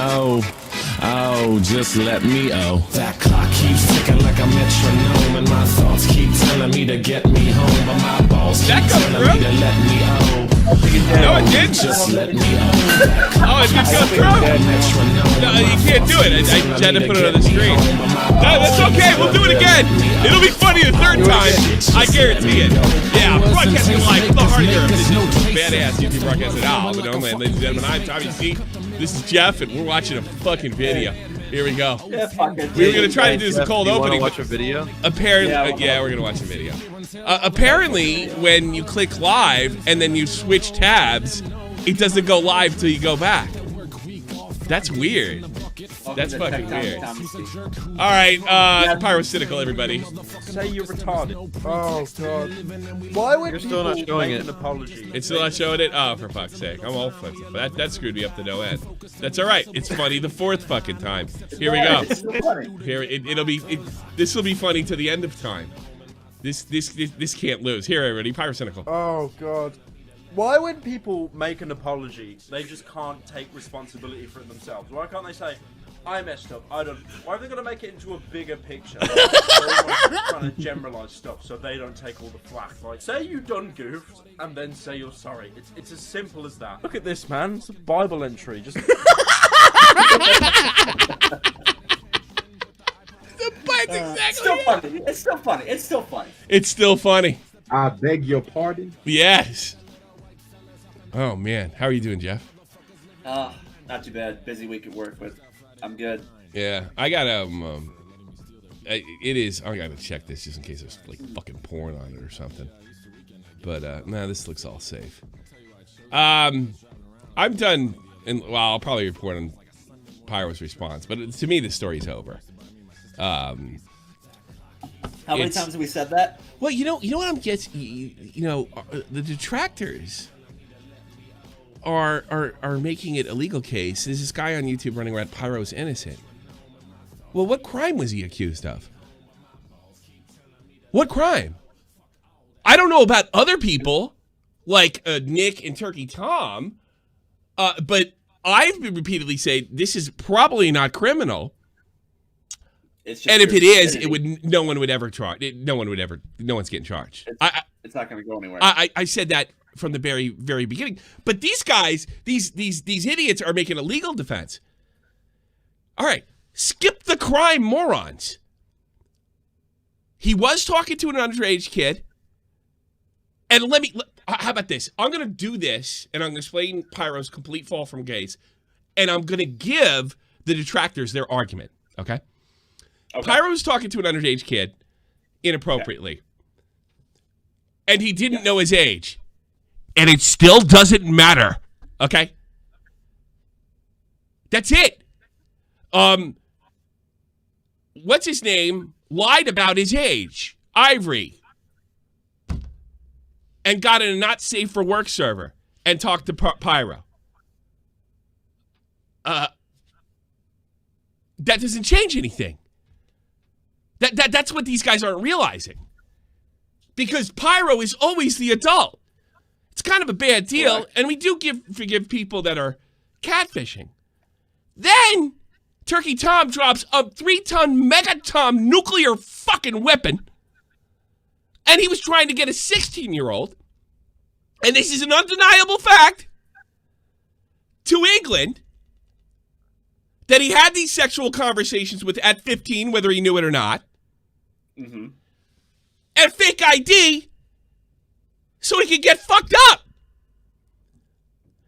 Oh, just let me That clock keeps ticking like a metronome, and my thoughts keep telling me to get me home, but my balls keep telling me to let me No, it didn't. Just let me Oh, it didn't go through. No, you can't do it. I had to put it on the screen. No, that's okay. We'll do it again. It'll be funny the third time. I guarantee it. Yeah, broadcasting live from the heart of Europe. This is badass YouTube broadcasting now. But only, ladies and gentlemen, I'm Tommy C. This is Jeff, and we're watching a fucking video. Here we go. Yeah, fuck it. We were going to try to do this cold opening. Watch a video? Apparently, yeah, we're going to watch a video. Apparently, when you click live and then you switch tabs, it doesn't go live till you go back. That's weird. That's fucking weird. All right, Pyrocynical, everybody. Say you're retarded. Oh, God. Why would You're still not showing it. an apology? It's still not showing it? Oh, for fuck's sake. I'm all fucked up. That screwed me up to no end. That's all right. It's funny the fourth fucking time. Here we go. Here, this will be funny to the end of time. This can't lose. Here, everybody, Pyrocynical. Oh, God. Why when people make an apology, they just can't take responsibility for it themselves? Why can't they say, I messed up, I don't... Why have they got to make it into a bigger picture? Trying to generalize stuff so they don't take all the flack. Like, say you done goofed, and then say you're sorry. It's as simple as that. Look at this, man. It's a Bible entry. Just... It's still funny. It's still funny. It's still funny. It's still funny. I beg your pardon? Yes. Oh, man. How are you doing, Jeff? Not too bad. Busy week at work, but I'm good. Yeah. I got, I gotta check this just in case there's, like, fucking porn on it or something. But, nah, this looks all safe. I'm done, and, well, I'll probably report on Pyro's response, but to me, the story's over. How many times have we said that? Well, you know what I'm getting. The detractors are making it a legal case. There's this guy on YouTube running around, Pyro's innocent. Well, what crime was he accused of? What crime? I don't know about other people, like Nick and Turkey Tom, but I've been repeatedly saying this is probably not criminal. And if it is, no one would ever charge. No one's getting charged. It's not going to go anywhere. I said that from the very, very beginning. But these guys, these idiots are making a legal defense. All right, skip the crime, morons. He was talking to an underage kid. And how about this? I'm going to do this, and I'm going to explain Pyro's complete fall from grace, and I'm going to give the detractors their argument, okay? Pyro was talking to an underage kid inappropriately. And he didn't know his age. And it still doesn't matter. Okay? That's it. What's his name? Lied about his age. Ivory. And got in a not safe for work server and talked to Pyro. That doesn't change anything. That's what these guys aren't realizing. Because Pyro is always the adult. It's kind of a bad deal, right. And we do forgive people that are catfishing. Then, Turkey Tom drops a 3-ton megaton nuclear fucking weapon, and he was trying to get a 16-year-old, and this is an undeniable fact, to England, that he had these sexual conversations with at 15, whether he knew it or not. Mm-hmm. And fake ID so he could get fucked up.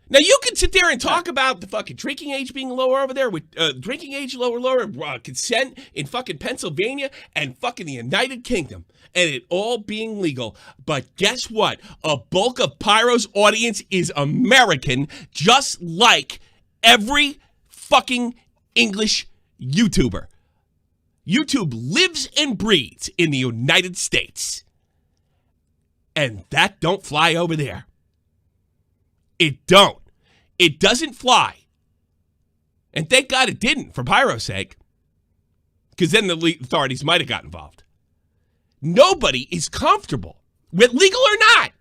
Now, you can sit there and talk about the fucking drinking age being lower over there, with drinking age lower, consent in fucking Pennsylvania and fucking the United Kingdom, and it all being legal. But guess what? A bulk of Pyro's audience is American, just like every fucking English YouTuber. YouTube lives and breathes in the United States. And that don't fly over there. It don't. It doesn't fly. And thank God it didn't, for Pyro's sake. Because then the authorities might have got involved. Nobody is comfortable, with legal or not,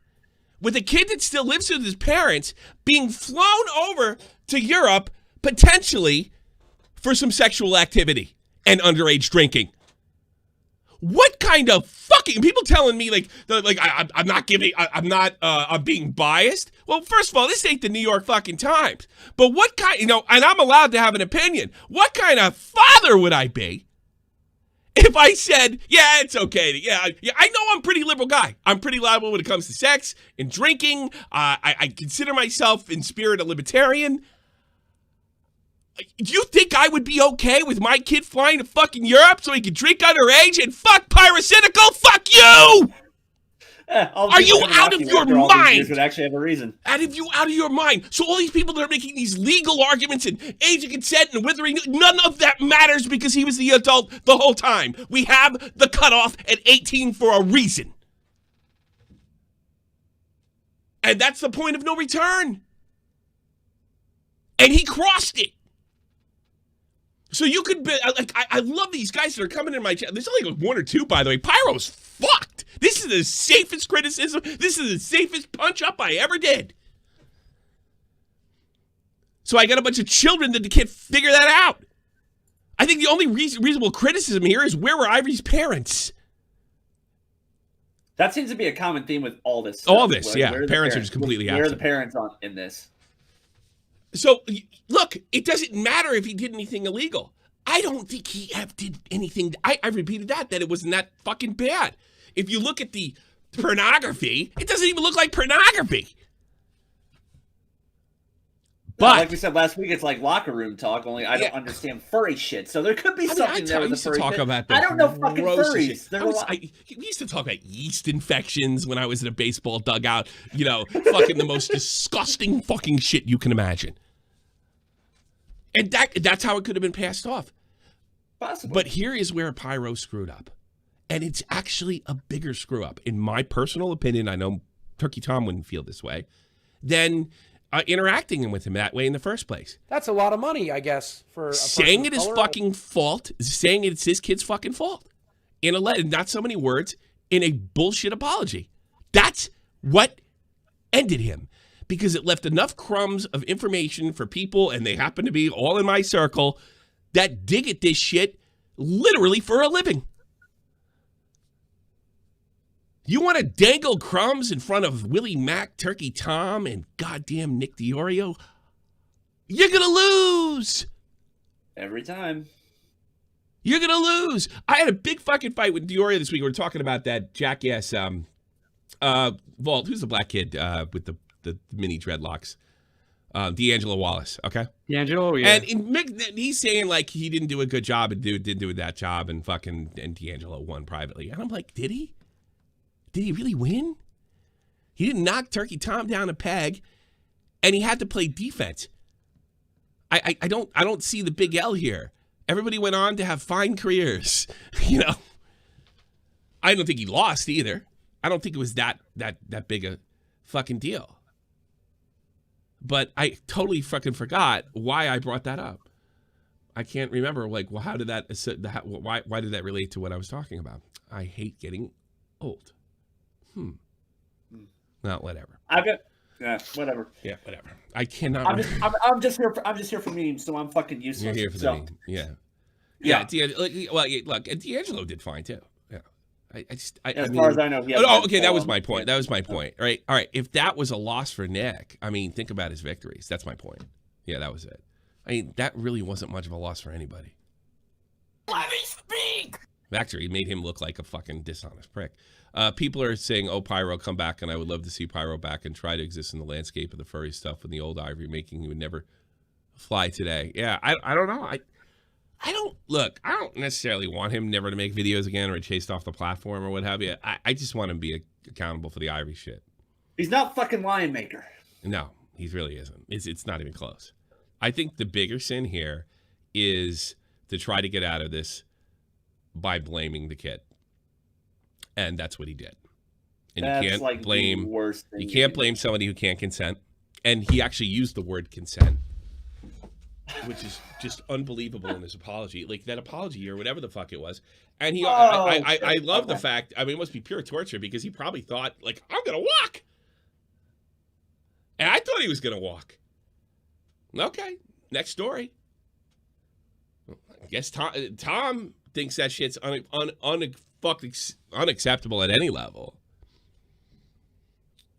with a kid that still lives with his parents being flown over to Europe, potentially, for some sexual activity and underage drinking. What kind of fucking people telling me I'm not giving, I'm being biased? Well, first of all, this ain't the New York fucking Times. But what kind, and I'm allowed to have an opinion. What kind of father would I be if I said, yeah, it's okay. Yeah, I know I'm a pretty liberal guy. I'm pretty liable when it comes to sex and drinking. I consider myself in spirit a libertarian. Do you think I would be okay with my kid flying to fucking Europe so he could drink underage and fuck Pyrocynical? Fuck you! Are you out of your mind? Would actually have a reason. Out of your mind. So all these people that are making these legal arguments and age of consent and withering, none of that matters because he was the adult the whole time. We have the cutoff at 18 for a reason. And that's the point of no return. And he crossed it. So you could be, I love these guys that are coming in my chat. There's only one or two, by the way. Pyro's fucked. This is the safest criticism. This is the safest punch up I ever did. So I got a bunch of children that can't figure that out. I think the only reasonable criticism here is where were Ivory's parents? That seems to be a common theme with all this stuff. All this, yeah. Parents are just completely absent. Where are the parents in this? So, look, it doesn't matter if he did anything illegal. I don't think he did anything. I repeated that it wasn't that fucking bad. If you look at the pornography, it doesn't even look like pornography. But like we said last week, it's like locker room talk, only I don't understand furry shit. So there could be something there with the furry shit. I don't know fucking furries. We used to talk about yeast infections when I was in a baseball dugout. Fucking the most disgusting fucking shit you can imagine. And that's how it could have been passed off. Possibly. But here is where Pyro screwed up. And it's actually a bigger screw up. In my personal opinion, I know Turkey Tom wouldn't feel this way, than interacting with him that way in the first place. That's a lot of money, I guess, for a saying it is fucking fault, saying it's his kid's fucking fault. In a letter, not so many words, in a bullshit apology. That's what ended him. Because it left enough crumbs of information for people, and they happen to be all in my circle, that dig at this shit literally for a living. You want to dangle crumbs in front of Willie Mack, Turkey Tom, and goddamn Nick DiOrio? You're going to lose. Every time. You're going to lose. I had a big fucking fight with DiOrio this week. We were talking about that jackass, Vault. Who's the black kid with the mini dreadlocks? D'Angelo Wallace, okay? D'Angelo, yeah. And he's saying, like, he didn't do a good job and didn't do that job, and D'Angelo won privately. And I'm like, did he? Did he really win? He didn't knock Turkey Tom down a peg, and he had to play defense. I don't see the big L here. Everybody went on to have fine careers. I don't think he lost either. I don't think it was that big a fucking deal. But I totally fucking forgot why I brought that up. I can't remember. Like, well, how did that? Why did that relate to what I was talking about? I hate getting old. No, whatever. Whatever. Yeah, whatever. I cannot. I'm just here for memes, so I'm fucking useless. You're here for the meme. Yeah. Look, D'Angelo did fine too. Yeah. As far as I know, okay. That was my point. Right. All right. If that was a loss for Nick, I mean, think about his victories. That's my point. Yeah, that was it. I mean, that really wasn't much of a loss for anybody. Let me speak. Actually, it made him look like a fucking dishonest prick. People are saying, oh, Pyro, come back, and I would love to see Pyro back and try to exist in the landscape of the furry stuff when the old Ivory making he would never fly today. Yeah, I don't know. I don't necessarily want him never to make videos again or chased off the platform or what have you. I just want him to be accountable for the Ivory shit. He's not fucking Lion Maker. No, he really isn't. It's not even close. I think the bigger sin here is to try to get out of this by blaming the kid. And that's what he did. And you can't blame somebody who can't consent. And he actually used the word consent, which is just unbelievable in his apology. Like that apology or whatever the fuck it was. And he, I love the fact, I mean, it must be pure torture because he probably thought, like, I'm going to walk. And I thought he was going to walk. Okay, next story. guess Tom thinks that shit's unacceptable at any level.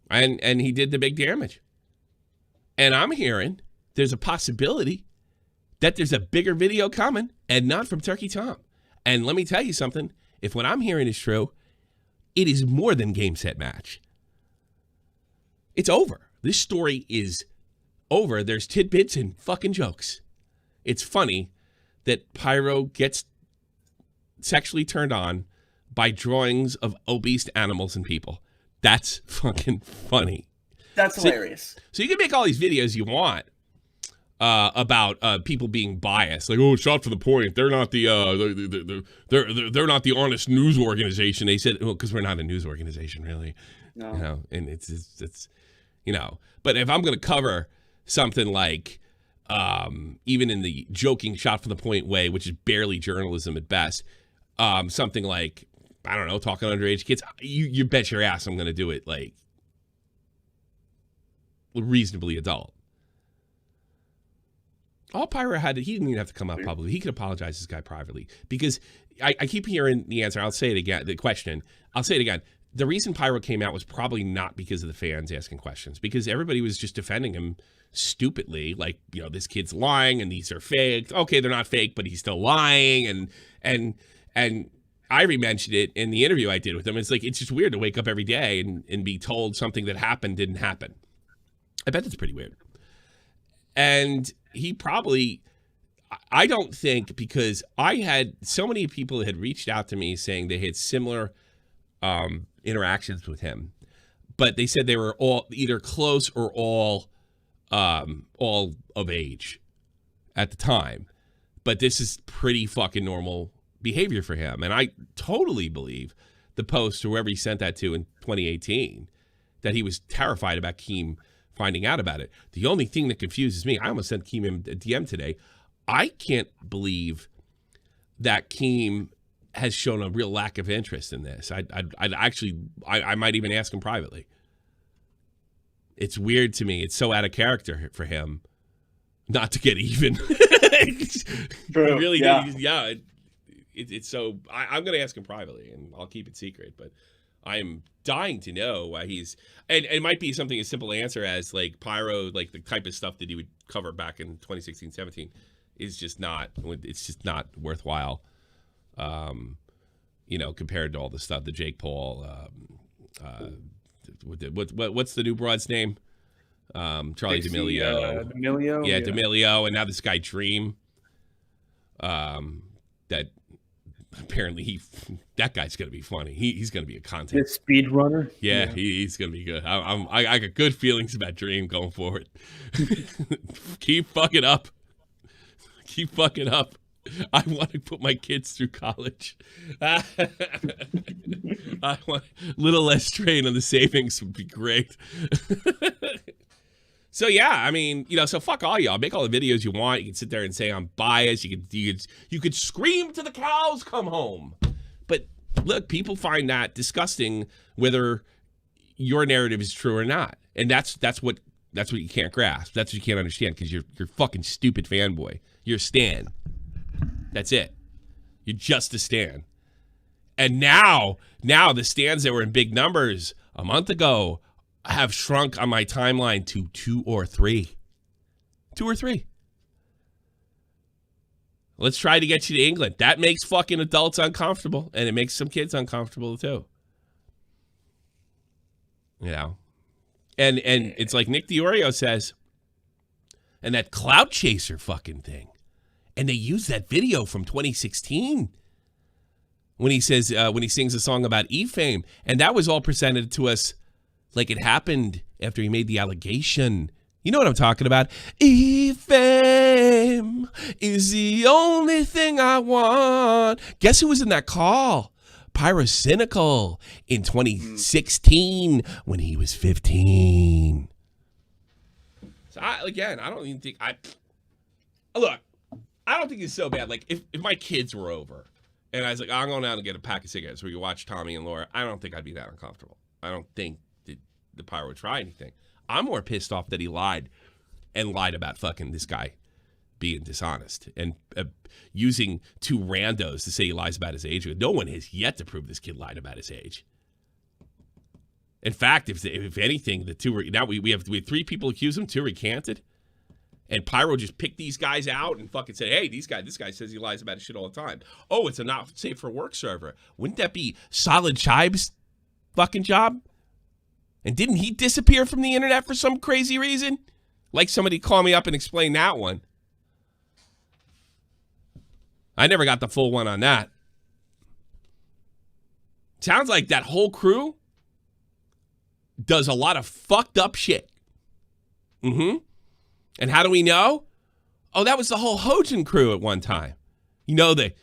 And he did the big damage. And I'm hearing there's a possibility that there's a bigger video coming, and not from Turkey Tom. And let me tell you something. If what I'm hearing is true, it is more than game, set, match. It's over. This story is over. There's tidbits and fucking jokes. It's funny that Pyro gets sexually turned on by drawings of obese animals and people. That's fucking funny. That's hilarious. So you can make all these videos you want about people being biased, like, oh, shot for the point. They're not they're not the honest news organization. They said, well, because we're not a news organization, really. No. You know, and it's you know. But if I'm going to cover something like, even in the joking shot from the point way, which is barely journalism at best, something like, I don't know, talking underage kids, you bet your ass I'm going to do it like reasonably adult. All Pyro had, he didn't even have to come out publicly. He could apologize to this guy privately, because I keep hearing the answer. I'll say it again, the question. I'll say it again. The reason Pyro came out was probably not because of the fans asking questions, because everybody was just defending him stupidly. Like, you know, this kid's lying and these are fake. Okay, they're not fake, but he's still lying. And Irie mentioned it in the interview I did with him. It's like, it's just weird to wake up every day and be told something that happened didn't happen. I bet that's pretty weird. And he probably, I don't think, because I had so many people had reached out to me saying they had similar interactions with him, but they said they were all either close or all of age at the time. But this is pretty fucking normal behavior for him. And I totally believe the post, whoever he sent that to in 2018, that he was terrified about Keem finding out about it. The only thing that confuses me, I almost sent Keem a DM today. I can't believe that Keem has shown a real lack of interest in this. I'd actually, I might even ask him privately. It's weird to me. It's so out of character for him not to get even. True. Really, yeah. It's so, I'm going to ask him privately, and I'll keep it secret, but I'm dying to know why he's, and it might be something as simple answer as like Pyro, like the type of stuff that he would cover back in 2016, 17 is just not, it's just not worthwhile, you know, compared to all the stuff, the Jake Paul, what's the new broad's name? Charlie D'Amelio. D'Amelio? Yeah, D'Amelio, and now this guy Dream, that apparently that guy's gonna be funny. He's gonna be a content. The speedrunner. Yeah, he's gonna be good. I got good feelings about Dream going forward. Keep fucking up. Keep fucking up. I want to put my kids through college. I want a little less strain on the savings would be great. So yeah, I mean, you know, so fuck all y'all. Make all the videos you want. You can sit there and say I'm biased. You could scream till the cows come home. But look, people find that disgusting, whether your narrative is true or not. And that's what you can't grasp. That's what you can't understand, because you're fucking stupid fanboy. You're a stan. That's it. You're just a stan. And now the stans that were in big numbers a month ago have shrunk on my timeline to 2 or 3. 2 or 3. Let's try to get you to England. That makes fucking adults uncomfortable, and it makes some kids uncomfortable too. You know? And it's like Nick DiOrio says, and that clout chaser fucking thing. And they use that video from 2016 when he says, when he sings a song about E-Fame. And that was all presented to us like it happened after he made the allegation. You know what I'm talking about? E-Fame is the only thing I want. Guess who was in that call? Pyrocynical in 2016 when he was 15. So I don't even think look, I don't think it's so bad. Like if my kids were over and I was like, I'm going out and get a pack of cigarettes where you watch Tommy and Laura, I don't think I'd be that uncomfortable. I don't think that the Pyro would try anything. I'm more pissed off that he lied about fucking this guy being dishonest and using two randos to say he lies about his age. No one has yet to prove this kid lied about his age. In fact, if anything, the two were now we have 3 people accused him, 2 recanted, and Pyro just picked these guys out and fucking said, "Hey, this guy says he lies about his shit all the time." Oh, it's a not safe for work server. Wouldn't that be Solid Chive's fucking job? And didn't he disappear from the internet for some crazy reason? Like somebody call me up and explain that one. I never got the full one on that. Sounds like that whole crew does a lot of fucked up shit. Mm-hmm. And how do we know? Oh, that was the whole Hojan crew at one time. You know, the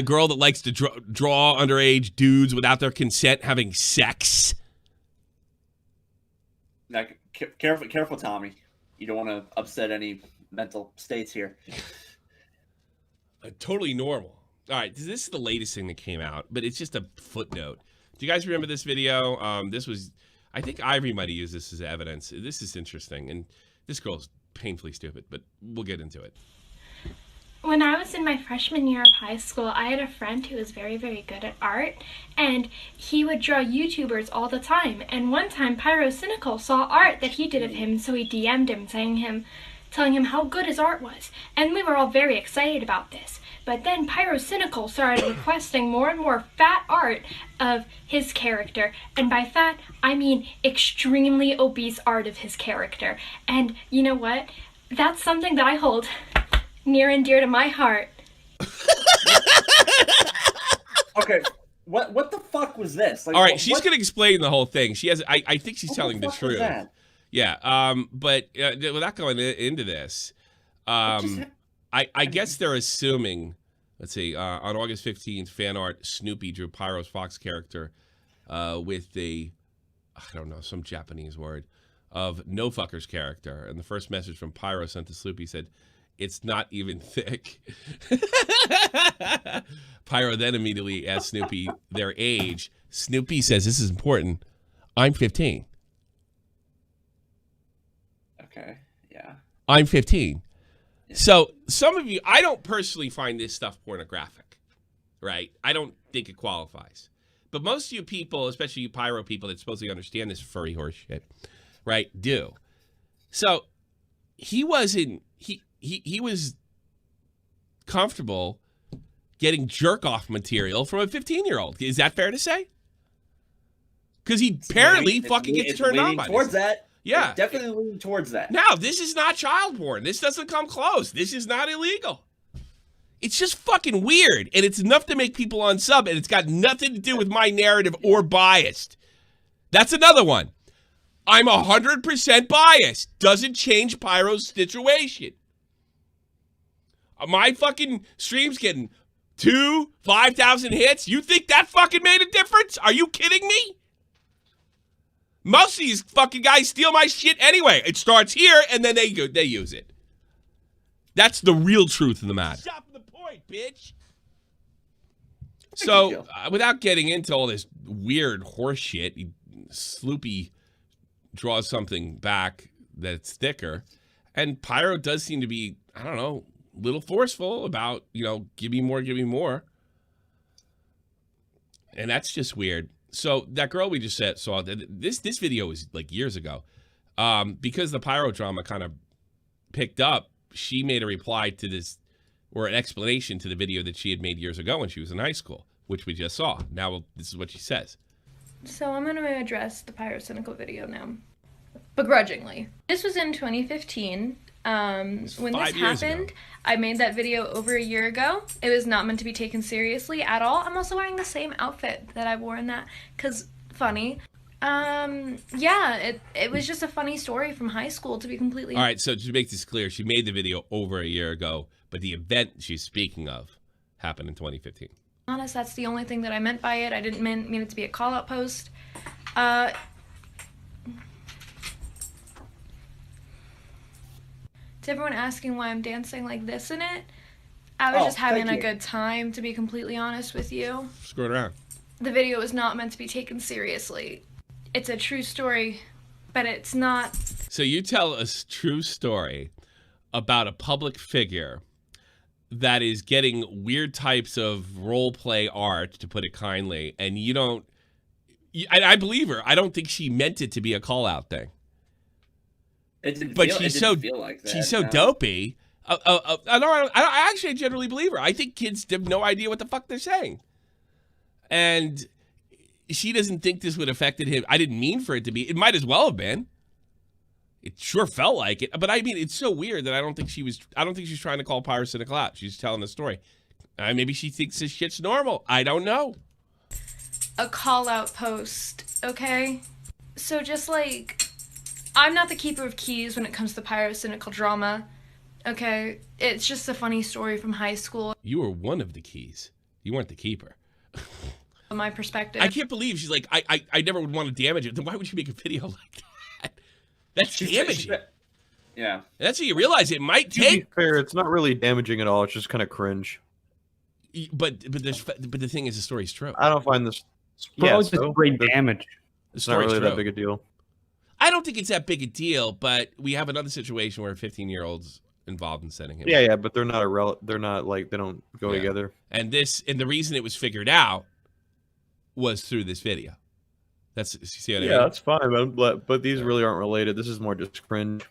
girl that likes to draw underage dudes without their consent having sex. Now, careful, Tommy. You don't want to upset any mental states here. Totally normal. All right, this is the latest thing that came out, but it's just a footnote. Do you guys remember this video? This was, I think Ivory might have used this as evidence. This is interesting, and this girl's painfully stupid, but we'll get into it. When I was in my freshman year of high school, I had a friend who was very, very good at art, and he would draw YouTubers all the time. And one time, Pyrocynical saw art that he did of him, so he DM'd him, telling him how good his art was. And we were all very excited about this. But then Pyrocynical started requesting more and more fat art of his character. And by fat, I mean extremely obese art of his character. And you know what? That's something that I hold near and dear to my heart. Okay, what the fuck was this? Like, all right, she's gonna explain the whole thing. She has, I think she's telling the truth. Yeah, but without going into this, I guess they're assuming. Let's see. On August 15th, fan art Snoopy drew Pyro's Fox character with I don't know, some Japanese word of No Fucker's character, and the first message from Pyro sent to Snoopy said, "It's not even thick." Pyro then immediately asked Snoopy their age. Snoopy says, "This is important. I'm 15. Okay, yeah. I'm 15. Yeah. So some of you, I don't personally find this stuff pornographic, right? I don't think it qualifies. But most of you people, especially you Pyro people that supposedly understand this furry horse shit, right, do. So he wasn't, he was comfortable getting jerk-off material from a 15-year-old. Is that fair to say? Because he apparently fucking gets turned on by towards that. Yeah. It's definitely leaning towards that. Now, this is not child porn. This doesn't come close. This is not illegal. It's just fucking weird, and it's enough to make people unsub, and it's got nothing to do with my narrative or biased. That's another one. I'm 100% biased. Doesn't change Pyro's situation. My fucking stream's getting 5,000 hits. You think that fucking made a difference? Are you kidding me? Most of these fucking guys steal my shit anyway. It starts here, and then they use it. That's the real truth of the matter. Stop the point, bitch. So, without getting into all this weird horse shit, Sloopy draws something back that's thicker, and Pyro does seem to be, I don't know, a little forceful about, give me more, give me more. And that's just weird. So that girl we just saw, this video was like years ago. Because the Pyro drama kind of picked up, she made a reply to this, or an explanation to the video that she had made years ago when she was in high school, which we just saw. Now this is what she says. So I'm going to address the Pyrocynical video now, begrudgingly. This was in 2015. When this happened, I made that video over a year ago. It was not meant to be taken seriously at all. I'm also wearing the same outfit that I wore in that, because funny. Yeah, it was just a funny story from high school, to be completely honest. All right, so to make this clear, she made the video over a year ago, but the event she's speaking of happened in 2015. Honest, that's the only thing that I meant by it. I didn't mean it to be a call-out post. To everyone asking why I'm dancing like this in it, I was just having a good time, to be completely honest with you. Screw it around. The video was not meant to be taken seriously. It's a true story, but it's not. So you tell a true story about a public figure that is getting weird types of role play art, to put it kindly, and you don't. I believe her. I don't think she meant it to be a call out thing. She's so dopey. I actually generally believe her. I think kids have no idea what the fuck they're saying, and she doesn't think this would have affected him. I didn't mean for it to be. It might as well have been. It sure felt like it, but I mean, it's so weird that I don't think she was trying to call Pyrocynical out. She's telling the story. Maybe she thinks this shit's normal. I don't know. A call out post, okay? So just like, I'm not the keeper of keys when it comes to Pyrocynical drama, okay? It's just a funny story from high school. You were one of the keys. You weren't the keeper. From my perspective. I can't believe she's like, I never would want to damage it. Then why would you make a video like that? That's damaging. Yeah. That's how you realize it might take. To be fair, it's not really damaging at all. It's just kind of cringe. But the thing is, the story's true. I don't find this. Yeah, it's just great damage. It's not really that big a deal. I don't think it's that big a deal, but we have another situation where a 15-year-old's involved in setting him. Yeah, but they're not they're not like, they don't go together. And the reason it was figured out was through this video. That's, you see what I mean? Yeah, that's fine, but these really aren't related. This is more just cringe.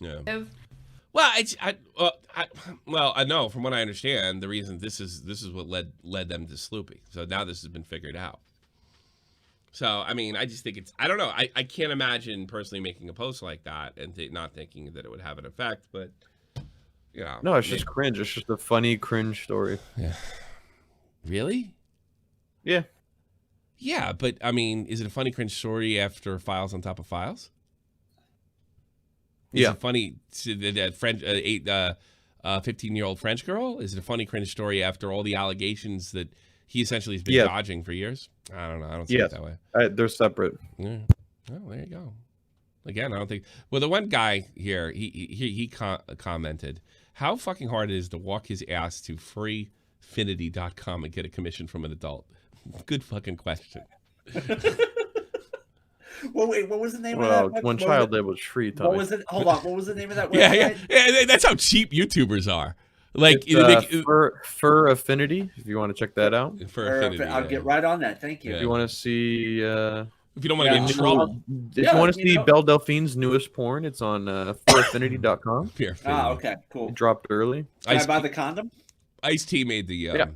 Yeah. Well, I know from what I understand, the reason this is what led them to sloopy. So now this has been figured out. So I mean, I just think I don't know. I can't imagine personally making a post like that and not thinking that it would have an effect. But you know, no, it's just cringe. It's just a funny cringe story. Yeah. Really? Yeah. Yeah, but I mean, is it a funny cringe story after files on top of files? Is it funny that French 15-year-old French girl? Is it a funny cringe story after all the allegations that he essentially has been dodging for years? I don't know. I don't see it that way. They're separate. Yeah. Oh, there you go. Again, I don't think. Well, the one guy here, he commented how fucking hard it is to walk his ass to furryfinity.com and get a commission from an adult. Good fucking question. Well, wait, what was the name of that? One child that was free. Tommy. What was it? Hold on. What was the name of that website? Yeah. That's how cheap YouTubers are. Like Fur Affinity. If you want to check that out. Fur Affinity. I'll get right on that. Thank you. If you want to see. If you don't want to get in trouble. If you want to see Belle Delphine's newest porn, it's on furaffinity.com. Okay, cool. It dropped early. Can I buy the condom? Ice-T made the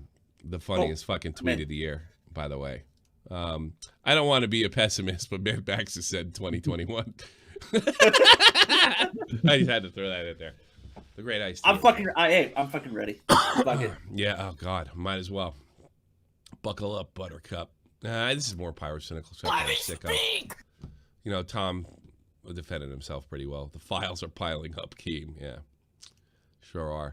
funniest fucking tweet of the year, by the way. I don't want to be a pessimist, but Matt Baxter said 2021. I just had to throw that in there. The great Ice-T. I'm fucking ready. Fuck it. Yeah, oh God, might as well. Buckle up, Buttercup. This is more Pyrocynical stuff. Let me speak! You know, Tom defended himself pretty well. The files are piling up, Keem. Yeah, sure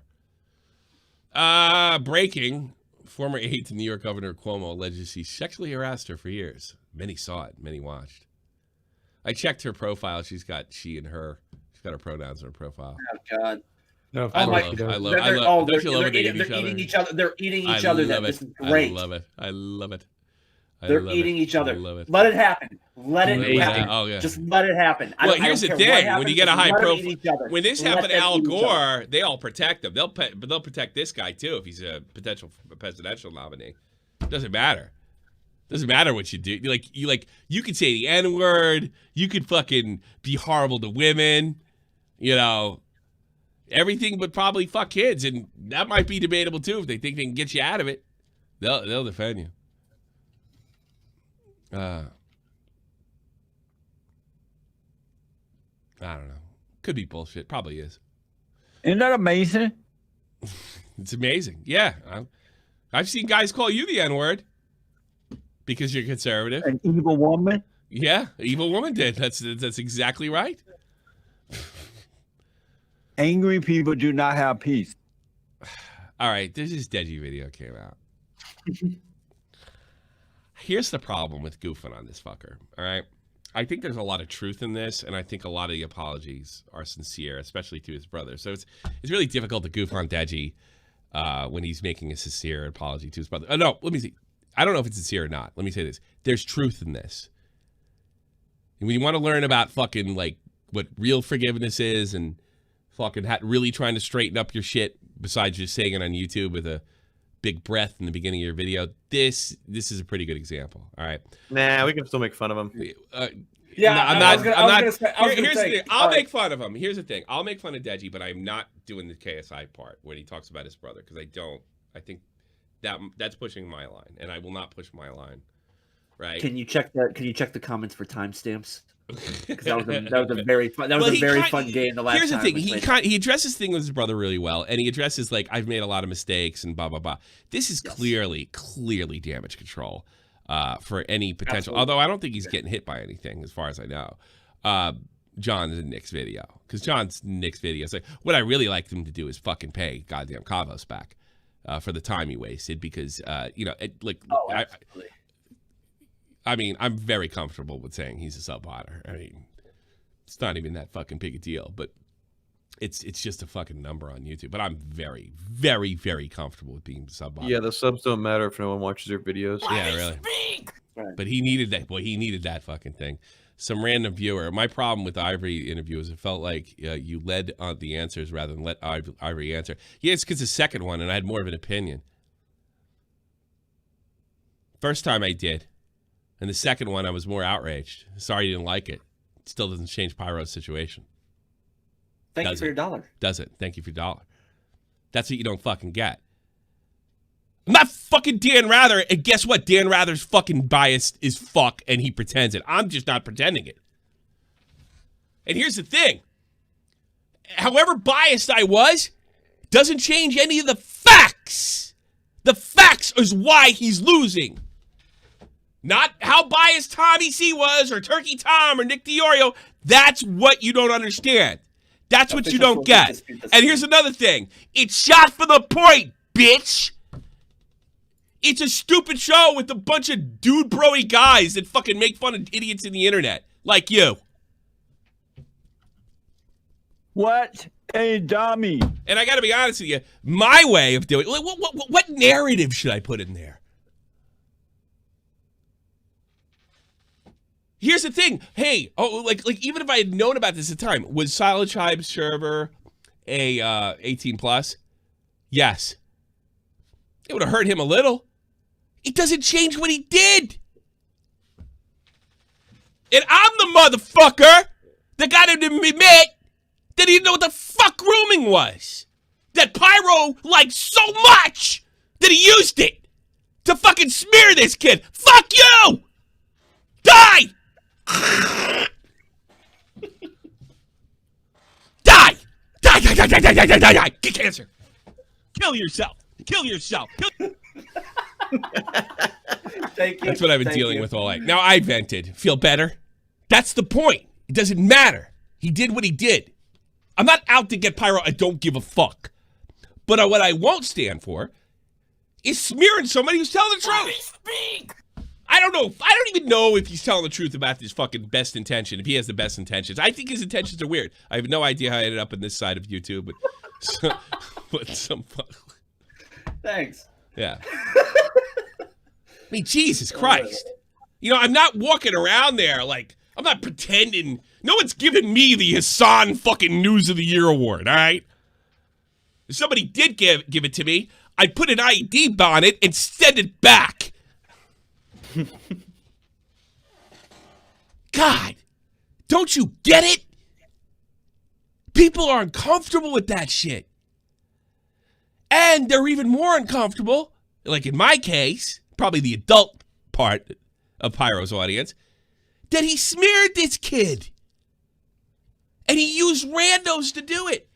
are. Breaking. Former aide to New York Governor Cuomo alleges he sexually harassed her for years. Many saw it. Many watched. I checked her profile. She's got she and her. She's got her pronouns on her profile. Oh God. No, I love. They're eating each other. They're eating each other. This is great. I love it. They're eating each other. Let it happen. Let it happen. Oh, yeah. Just let it happen. Well, here's the thing: when you get a high profile, when this happened to Al Gore, they all protect him. They'll protect this guy too if he's a potential presidential nominee. Doesn't matter. Doesn't matter what you do. You could say the N-word. You could fucking be horrible to women. You know, everything but probably fuck kids, and that might be debatable too if they think they can get you out of it. They'll defend you. I don't know. Could be bullshit. Probably is. Isn't that amazing? It's amazing. Yeah. I've seen guys call you the N-word because you're conservative. An evil woman? Yeah, evil woman did. That's exactly right. Angry people do not have peace. All right, this is Deji video came out. Here's the problem with goofing on this fucker, all right? I think there's a lot of truth in this, and I think a lot of the apologies are sincere, especially to his brother. So it's really difficult to goof on Deji when he's making a sincere apology to his brother. No, let me see. I don't know if it's sincere or not. Let me say this. There's truth in this. And when you want to learn about fucking, like, what real forgiveness is and fucking really trying to straighten up your shit besides just saying it on YouTube with a big breath in the beginning of your video. This is a pretty good example. All right. Nah, we can still make fun of him. I'm not. Here's the thing. I'll make fun of him. Here's the thing. I'll make fun of Deji, but I'm not doing the KSI part when he talks about his brother because I think that's pushing my line, and I will not push my line. Right? Can you check the comments for timestamps? Because that was a very fun game. The last. Here's the thing. He He addresses things with his brother really well, and he addresses like I've made a lot of mistakes and blah blah blah. This is clearly damage control for any potential. Absolutely. Although I don't think he's getting hit by anything, as far as I know. John's in Nick's video because John's Nick's video is like what I really like them to do is fucking pay goddamn Kavos back for the time he wasted because I mean, I'm very comfortable with saying he's a sub-otter. I mean, it's not even that fucking big a deal, but it's just a fucking number on YouTube. But I'm very, very, very comfortable with being a sub-otter. Yeah, the subs don't matter if no one watches your videos. Yeah, really. But he needed that. Boy, he needed that fucking thing. Some random viewer. My problem with the Ivory interview is it felt like you led on the answers rather than let Ivory answer. Yeah, it's because the second one, and I had more of an opinion. First time I did. And the second one, I was more outraged. Sorry you didn't like it. It still doesn't change Pyro's situation. Thank you for your dollar. Does it? Thank you for your dollar. That's what you don't fucking get. I'm not fucking Dan Rather, and guess what? Dan Rather's fucking biased as fuck, and he pretends it. I'm just not pretending it. And here's the thing. However biased I was, doesn't change any of the facts. The facts is why he's losing. Not how biased Tommy C was or Turkey Tom or Nick DiOrio. That's what you don't understand. That's what you don't get. And here's another thing. It's shot for the point, bitch. It's a stupid show with a bunch of dude-bro-y guys that fucking make fun of idiots in the internet. Like you. What a dummy. And I gotta be honest with you. My way of doing it. What narrative should I put in there? Here's the thing. Hey, like even if I had known about this at the time, was Silent Tribe's server a 18+? Yes. It would have hurt him a little. It doesn't change what he did. And I'm the motherfucker that got him to admit that he didn't know what the fuck grooming was. That Pyro liked so much that he used it to fucking smear this kid. Fuck you! Die! Die! Die! Get cancer. Kill yourself. Thank you. That's what I've been dealing with all night. Now I vented. Feel better? That's the point. It doesn't matter. He did what he did. I'm not out to get Pyro. I don't give a fuck. But what I won't stand for is smearing somebody who's telling the truth. I don't know. I don't even know if he's telling the truth about his fucking best intention, if he has the best intentions. I think his intentions are weird. I have no idea how I ended up in this side of YouTube. But some Thanks. Yeah. I mean, Jesus Christ. You know, I'm not walking around there like, I'm not pretending. No one's giving me the Hassan fucking News of the Year award, all right? If somebody did give it to me, I'd put an IED on it and send it back. God, don't you get it? People are uncomfortable with that shit. And they're even more uncomfortable, like in my case, probably the adult part of Pyro's audience, that he smeared this kid. And he used randos to do it.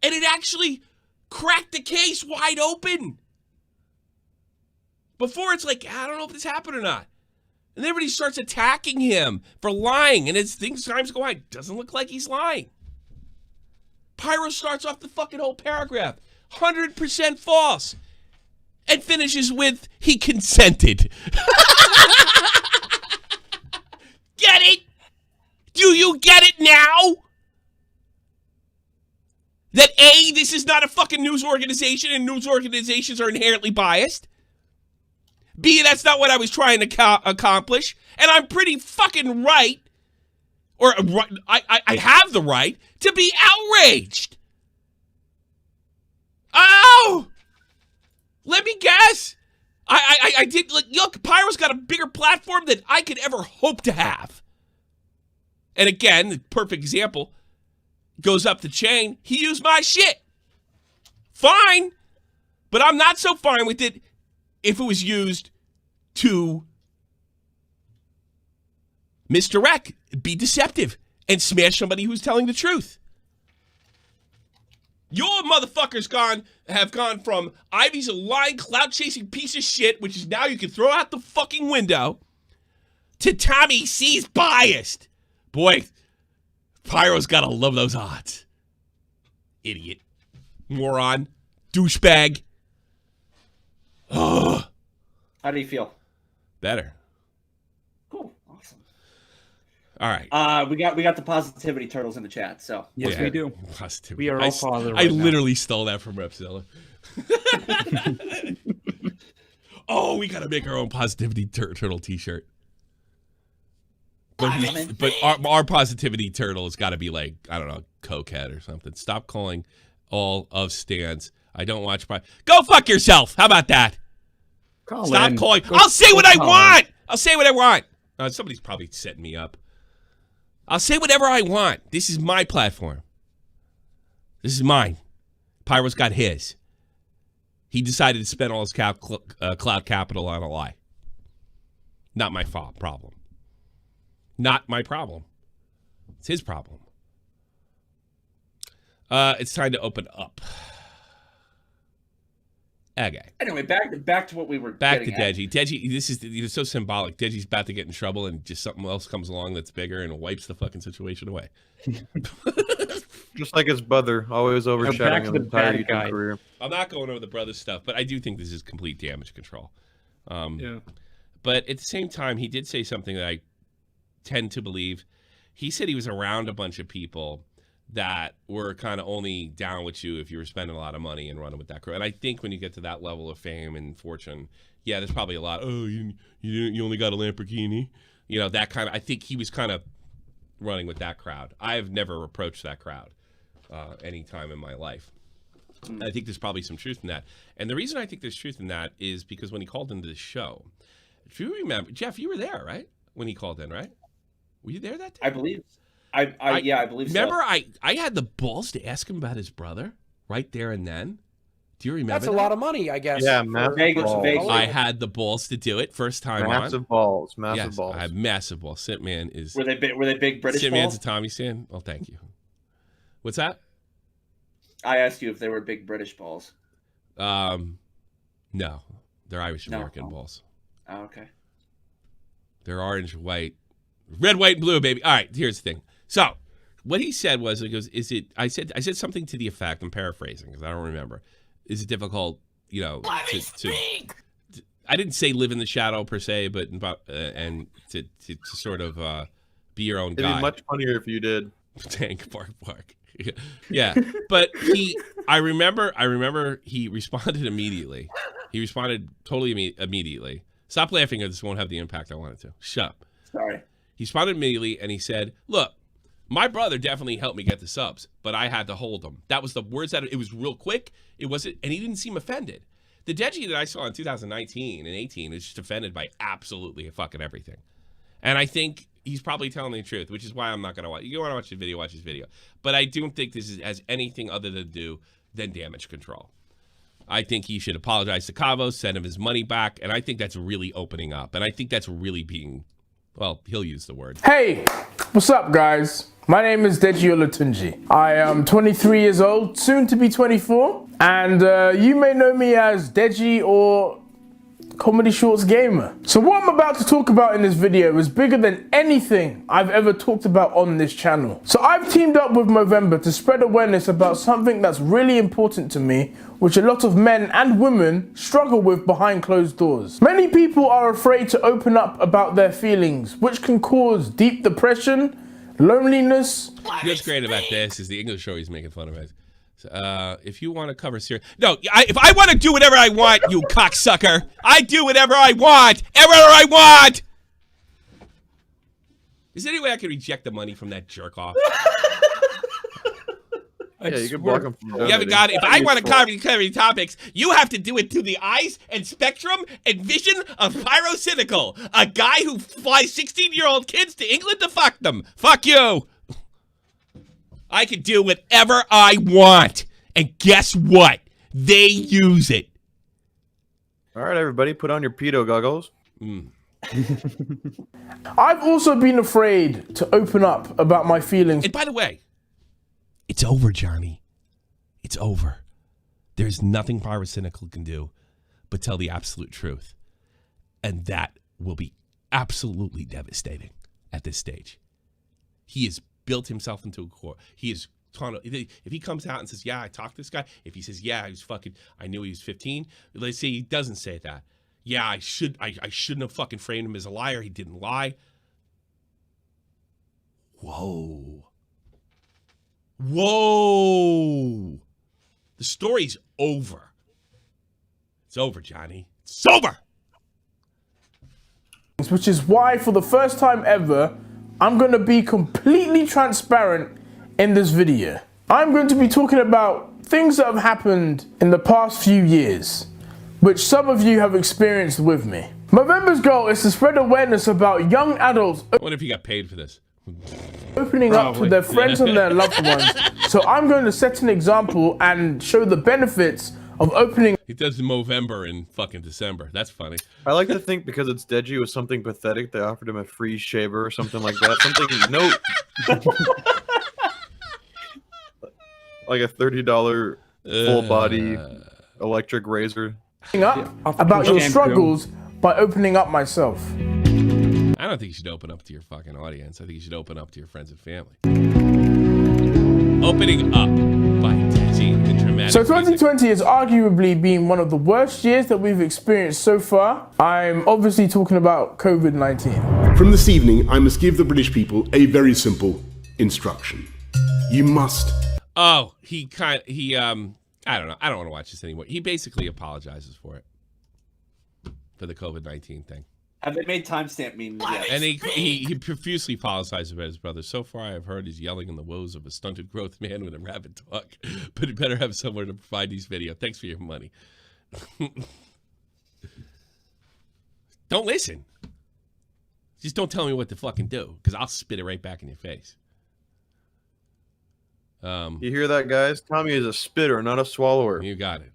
And it actually cracked the case wide open. Before it's like, I don't know if this happened or not. And everybody starts attacking him for lying. And as times go on, it doesn't look like he's lying. Pyro starts off the fucking whole paragraph. 100% false. And finishes with, he consented. Get it? Do you get it now? That A, this is not a fucking news organization and news organizations are inherently biased. B, that's not what I was trying to accomplish. And I'm pretty fucking right, or I have the right to be outraged. Oh! Let me guess. I did. Look, Pyro's got a bigger platform than I could ever hope to have. And again, the perfect example goes up the chain. He used my shit. Fine. But I'm not so fine with it if it was used to misdirect, be deceptive, and smash somebody who's telling the truth. Your motherfuckers have gone from Ivy's a lying, clout-chasing piece of shit, which is now you can throw out the fucking window, to Tommy C's biased. Boy, Pyro's gotta love those odds. Idiot. Moron. Douchebag. Ugh. How do you feel? Better. Cool. Awesome. All right. We got the positivity turtles in the chat. So Yes, we do. Positivity. We are all positive. I literally stole that from Repzilla. Oh, we gotta make our own positivity turtle T-shirt. But our positivity turtle has got to be like, I don't know, cokehead or something. Stop calling all of Stans. I don't watch Go fuck yourself. How about that? Stop calling. I'll say what I want. I'll say what I want. Somebody's probably setting me up. I'll say whatever I want. This is my platform. This is mine. Pyro's got his. He decided to spend all his cloud capital on a lie. Not my problem. Not my problem. It's his problem. It's time to open up. Okay. Anyway, back to what we were back to getting Deji. Deji, this is so symbolic. Deji's about to get in trouble, and just something else comes along that's bigger and wipes the fucking situation away. Just like his brother, always overshadowing his entire YouTube career. I'm not going over the brother stuff, but I do think this is complete damage control. Yeah. But at the same time, he did say something that I tend to believe. He said he was around a bunch of people that were kind of only down with you if you were spending a lot of money and running with that crew. And I think when you get to that level of fame and fortune, yeah, there's probably a lot. Oh, you only got a Lamborghini, you know, that kind of. I think he was kind of running with that crowd. I've never approached that crowd any time in my life. I think there's probably some truth in that. And the reason I think there's truth in that is because when he called into the show, if you remember, Jeff, you were there, right? When he called in, right? Were you there that day? I believe. I believe. Remember, so. I had the balls to ask him about his brother right there and then. Do you remember? That's a lot of money, I guess. Yeah, massive balls. I had the balls to do it first time. Massive balls. Massive balls. I have massive balls. Sitman is. Were they big British Sitman's balls? a Tommy Stan. Oh, thank you. What's that? I asked you if they were big British balls. No, they're Irish American balls. Oh, okay. They're orange, white, red, white, and blue, baby. All right, here's the thing. So, what he said was, he goes, "Is it?" I said something to the effect. I'm paraphrasing because I don't remember. Is it difficult, you know, to I didn't say live in the shadow per se, but and to sort of be your own guy. It'd be much funnier if you did. Tank bark. Yeah, but I remember he responded immediately. He responded totally immediately. Stop laughing or this won't have the impact I wanted to. Shut up. Sorry. He responded immediately and he said, look, my brother definitely helped me get the subs, but I had to hold them. That was the words that it was real quick. It wasn't, and he didn't seem offended. The Deji that I saw in 2019 and 18 is just offended by absolutely fucking everything. And I think he's probably telling the truth, which is why I'm not going to watch. You want to watch his video. But I don't think this has anything other to do than damage control. I think he should apologize to Cavo, send him his money back, and I think that's really opening up. And I think that's really being, well, he'll use the word. Hey, what's up, guys? My name is Deji Olatunji. I am 23 years old, soon to be 24. And you may know me as Deji or Comedy Shorts Gamer. So what I'm about to talk about in this video is bigger than anything I've ever talked about on this channel. So I've teamed up with Movember to spread awareness about something that's really important to me, which a lot of men and women struggle with behind closed doors. Many people are afraid to open up about their feelings, which can cause deep depression, loneliness. What's great about this is the English show he's making fun of it. If you want to cover serious, no, if I want to do whatever I want, you cocksucker, I do whatever I want, wherever I want. Is there any way I can reject the money from that jerk off? Yeah, you can block them. You haven't got it. If I want to cover topics, you have to do it through the eyes and spectrum and vision of Pyrocynical, a guy who flies 16-year-old kids to England to fuck them. Fuck you. I can do whatever I want. And guess what? They use it. All right, everybody, put on your pedo goggles. I've also been afraid to open up about my feelings. And by the way, it's over, Johnny. It's over. There's nothing Pyrocynical can do but tell the absolute truth. And that will be absolutely devastating at this stage. He has built himself into a core. He is if he comes out and says, yeah, I talked to this guy. If he says, yeah, I knew he was 15. Let's say he doesn't say that. Yeah, I shouldn't have fucking framed him as a liar. He didn't lie. Whoa. Whoa. The story's over. It's over, Johnny. It's over. Which is why, for the first time ever, I'm going to be completely transparent in this video. I'm going to be talking about things that have happened in the past few years, which some of you have experienced with me. Movember's goal is to spread awareness about young adults. I wonder if he got paid for this. Opening up to their friends and their loved ones. So I'm going to set an example and show the benefits of opening. He does Movember in fucking December. That's funny. I like to think because it's Deji with something pathetic, they offered him a free shaver or something like that. Something like a $30 full body electric razor. About your struggles by opening up myself. I don't think you should open up to your fucking audience. I think you should open up to your friends and family. Opening up by Deji and dramatic. So 2020 has arguably been one of the worst years that we've experienced so far. I'm obviously talking about COVID-19. From this evening, I must give the British people a very simple instruction. You must. Oh, I don't know. I don't want to watch this anymore. He basically apologizes for it. For the COVID-19 thing. Have they made timestamp memes yet? And he profusely apologizes about his brother. So far, I've heard he's yelling in the woes of a stunted growth man with a rabid talk. But he better have somewhere to provide these videos. Thanks for your money. Don't listen. Just don't tell me what to fucking do, because I'll spit it right back in your face. You hear that, guys? Tommy is a spitter, not a swallower. You got it.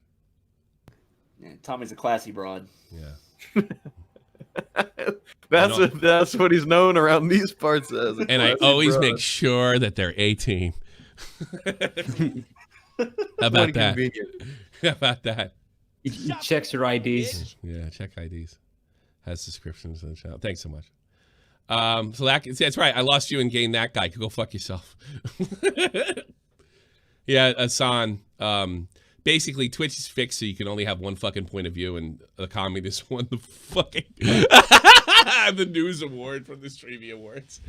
Yeah, Tommy's a classy broad. Yeah. That's what he's known around these parts as. And I always make sure that they're 18. How about that? How about that? He checks your IDs. Yeah, check IDs. Has descriptions in the channel. Thanks so much. So that's right. I lost you and gained that guy. Go fuck yourself. Yeah, Hassan. Basically, Twitch is fixed so you can only have one fucking point of view, and the communists won the fucking the news award from the Streamy Awards.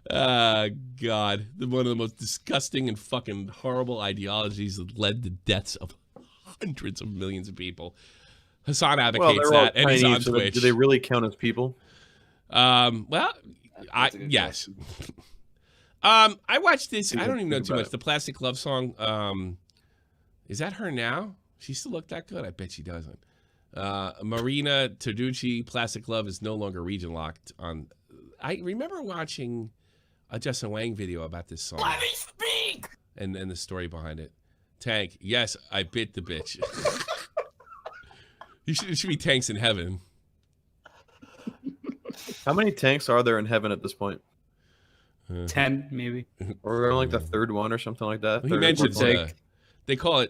God, one of the most disgusting and fucking horrible ideologies that led to deaths of hundreds of millions of people. Hassan advocates that, and he's on Twitch. Do they really count as people? Well, yes. I watched this. I don't even know too much. The Plastic Love song. Is that her now? She still look that good? I bet she doesn't. Marina Terducci, Plastic Love is no longer region locked on. I remember watching a Justin Wang video about this song. Let me speak. And the story behind it. Tank, yes, I bit the bitch. It should be tanks in heaven. How many tanks are there in heaven at this point? 10 maybe, or like the third one or something like that. He mentioned they call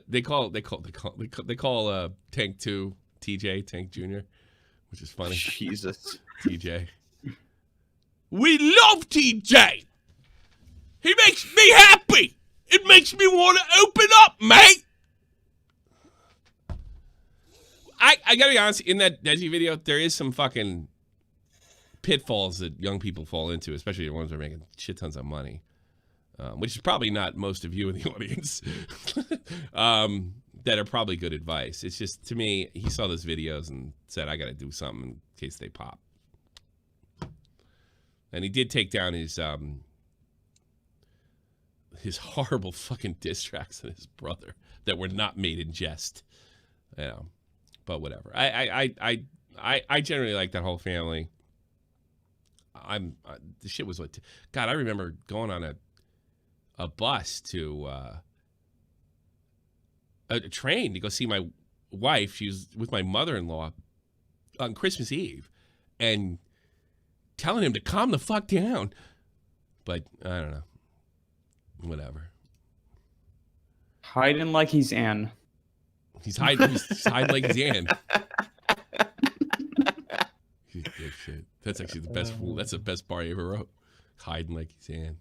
Tank 2 TJ, Tank Jr., which is funny. Jesus, TJ. We love TJ. He makes me happy. It makes me want to open up, mate. I gotta be honest. In that Deji video, there is some fucking pitfalls that young people fall into, especially the ones that are making shit tons of money, which is probably not most of you in the audience, that are probably good advice. It's just, to me, he saw those videos and said, I got to do something in case they pop. And he did take down his his horrible fucking diss tracks on his brother that were not made in jest. But whatever. I generally like that whole family. The shit was like, God, I remember going on a bus to a train to go see my wife. She was with my mother-in-law on Christmas Eve and telling him to calm the fuck down. But I don't know. Whatever. Hiding like he's Ann. He's hiding like he's Ann. Good shit. That's actually the best. That's the best bar he ever wrote. Hiding like he's Ann.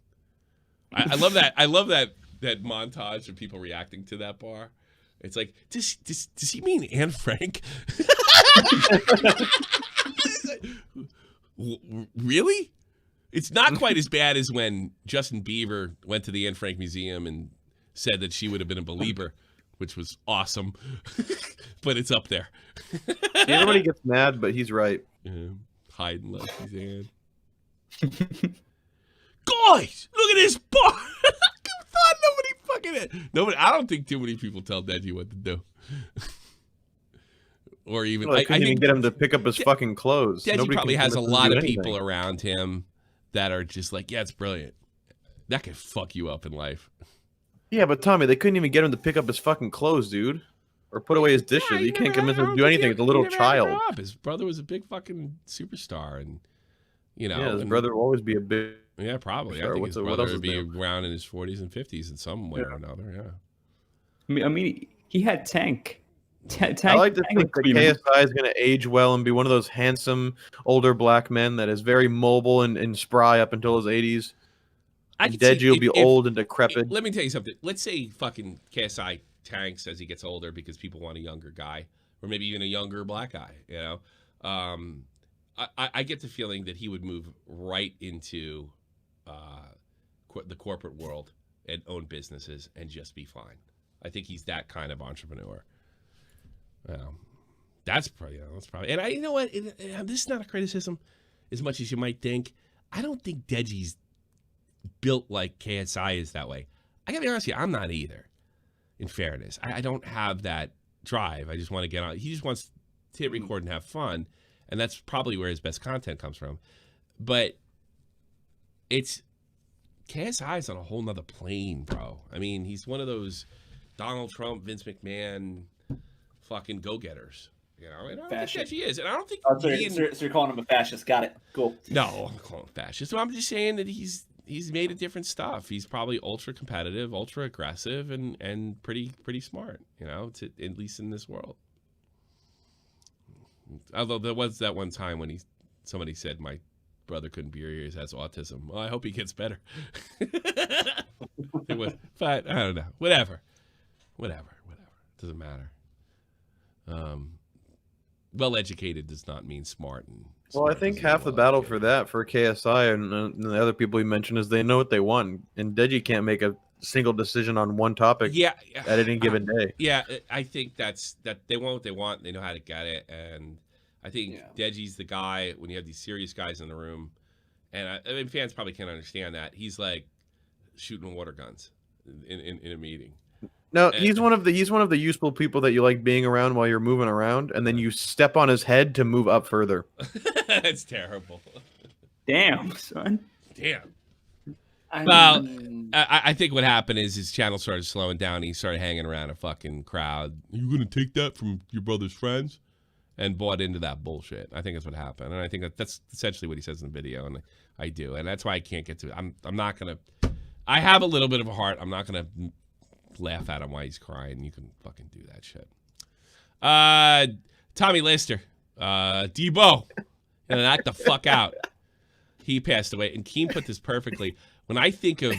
I love that. I love that montage of people reacting to that bar. It's like, does he mean Anne Frank? Really? It's not quite as bad as when Justin Bieber went to the Anne Frank Museum and said that she would have been a believer, which was awesome. But it's up there. Everybody gets mad, but he's right. Yeah, hiding like he's Anne. Guys, look at this bar. Nobody. I don't think too many people tell Deji what to do. Or even I couldn't even get him to pick up his fucking clothes. Deji Nobody probably can has a do lot of anything. people around him that are just like, yeah, it's brilliant. That could fuck you up in life. Yeah, but Tommy, they couldn't even get him to pick up his fucking clothes, dude. Or put away his dishes. You can't convince him to do anything. It's a little child. His brother was a big fucking superstar, and yeah, his brother will always be a big. Yeah, probably. I think his brother would be around in his 40s and 50s in some way or another. Yeah. I mean, he had Tank. I like to think that KSI is going to age well and be one of those handsome older black men that is very mobile and spry up until his 80s. Deji will be old and decrepit. Let me tell you something. Let's say fucking KSI tanks as he gets older because people want a younger guy, or maybe even a younger black guy. I get the feeling that he would move right into the corporate world and own businesses and just be fine. I think he's that kind of entrepreneur. That's probably, and you know what? This is not a criticism as much as you might think. I don't think Deji's built like KSI is that way. I gotta be honest with you, I'm not either. In fairness, I don't have that drive. I just want to get on. He just wants to hit record and have fun, and that's probably where his best content comes from. But it's KSI's on a whole nother plane, bro. I mean, he's one of those Donald Trump, Vince McMahon, fucking go-getters. And I don't think that he is. And I don't think... So you're calling him a fascist. Got it. Cool. No, I'm calling him fascist. So I'm just saying that he's made a different stuff. He's probably ultra competitive, ultra aggressive, and pretty smart, at least in this world. Although there was that one time when somebody said my brother couldn't be here, he has autism. Well, I hope he gets better. It was, but I don't know. Whatever. Doesn't matter. Well educated does not mean smart. Well, I think half the battle for KSI and the other people he mentioned is they know what they want, and Deji can't make a single decision on one topic at any given day. Yeah, I think that they want what they want. They know how to get it, and I think Deji's the guy when you have these serious guys in the room, and I mean fans probably can't understand that. He's like shooting water guns in a meeting. No, he's one of the useful people that you like being around while you're moving around, and then you step on his head to move up further. That's terrible. Damn, son. Damn. Well, I think what happened is his channel started slowing down. And he started hanging around a fucking crowd. Are you going to take that from your brother's friends? And bought into that bullshit. I think that's what happened. And I think that's essentially what he says in the video. And I do. And that's why I can't get to it. I'm not going to. I have a little bit of a heart. I'm not going to laugh at him while he's crying. You can fucking do that shit. Tommy Lister. Debo. And knock the fuck out. He passed away. And Keen put this perfectly. When I think of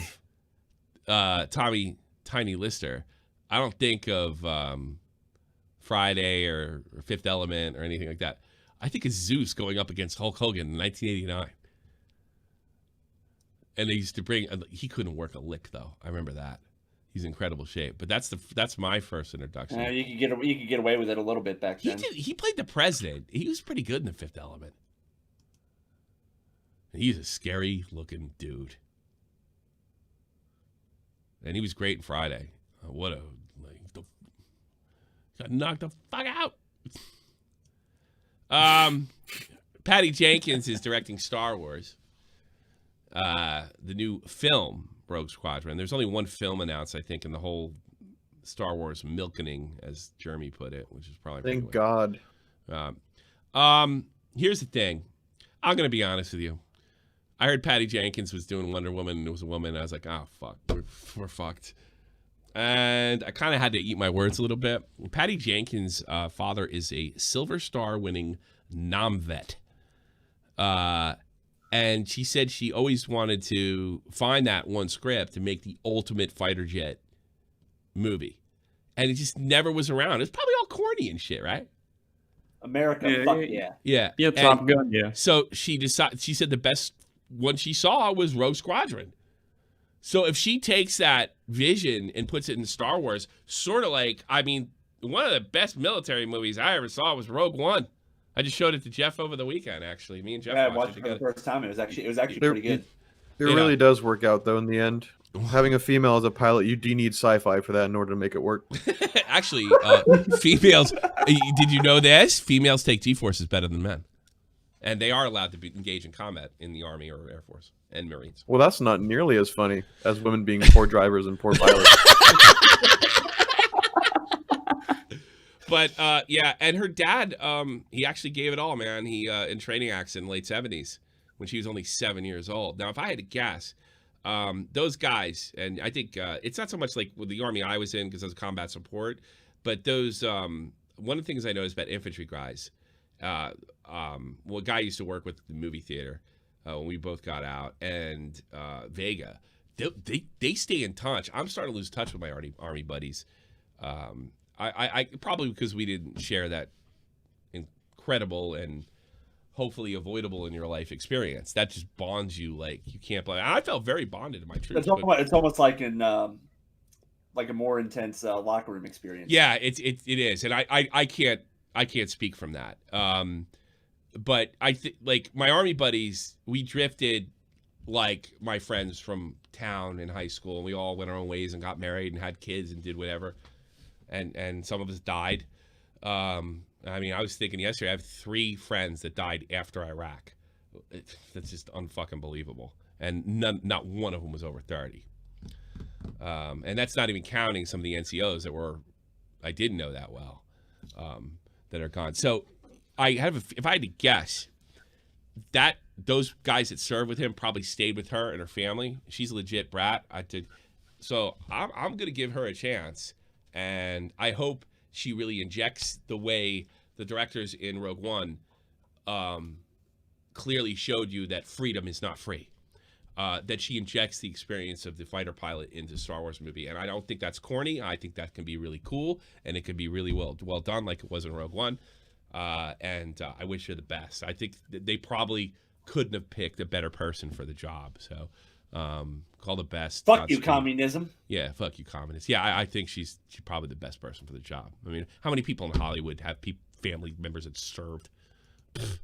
Tommy Tiny Lister, I don't think of Friday or Fifth Element or anything like that. I think of Zeus going up against Hulk Hogan in 1989. And they used to bring... He couldn't work a lick, though. I remember that. He's in incredible shape. But that's my first introduction. You could get away with it a little bit back then. He played the president. He was pretty good in the Fifth Element. He's a scary-looking dude. And he was great in Friday. What a got knocked the fuck out. Patty Jenkins is directing Star Wars, the new film Rogue Squadron. There's only one film announced, I think, in the whole Star Wars milking, as Jeremy put it, which is probably thank God. Here's the thing. I'm gonna be honest with you. I heard Patty Jenkins was doing Wonder Woman, and it was a woman. And I was like, oh fuck, we're fucked. And I kind of had to eat my words a little bit. Patty Jenkins' father is a Silver Star winning Nam vet. And she said she always wanted to find that one script to make the ultimate fighter jet movie. And it just never was around. It's probably all corny and shit, right? America, fuck yeah. Yeah. Yeah, Top Gun, yeah. So she said the best one she saw was Rogue Squadron. So if she takes that vision and puts it in Star Wars, sort of like, I mean, one of the best military movies I ever saw was Rogue One. I just showed it to Jeff over the weekend, actually. Me and Jeff watched it for the first time. It was actually pretty good. It really does work out, though, in the end. Having a female as a pilot, you do need sci-fi for that in order to make it work. Actually, females, did you know this? Females take G-forces better than men. And they are allowed to engage in combat in the Army or Air Force and Marines. Well, that's not nearly as funny as women being poor drivers and poor pilots. But, yeah, and her dad, he actually gave it all, man. He, in training accident in the late 70s when she was only 7 years old. Now, if I had to guess, those guys, and I think it's not so much like with the Army I was in because I was combat support, but those, one of the things I noticed about infantry guys, well, a guy I used to work with at the movie theater when we both got out, and Vega, they stay in touch. I'm starting to lose touch with my Army buddies. I probably because we didn't share that incredible and hopefully avoidable in your life experience. That just bonds you like you can't play. I felt very bonded to my troops. It's almost like in like a more intense locker room experience. Yeah, it is, and I can't speak from that. But I think like my Army buddies, we drifted like my friends from town in high school, and we all went our own ways and got married and had kids and did whatever. And some of us died. I mean, I was thinking yesterday, I have 3 friends that died after Iraq. That's just unfucking believable. And not one of them was over 30. And that's not even counting some of the NCOs that I didn't know that well, that are gone. So if I had to guess, that those guys that served with him probably stayed with her and her family. She's a legit brat. So I'm going to give her a chance. And I hope she really injects the way the directors in Rogue One clearly showed you that freedom is not free. That she injects the experience of the fighter pilot into Star Wars movie. And I don't think that's corny. I think that can be really cool. And it can be really well done like it was in Rogue One. And I wish her the best. I think they probably couldn't have picked a better person for the job. So call the best. Fuck you, communism. Yeah, fuck you, communist. Yeah, I think she's probably the best person for the job. I mean, how many people in Hollywood have family members that served? Pfft,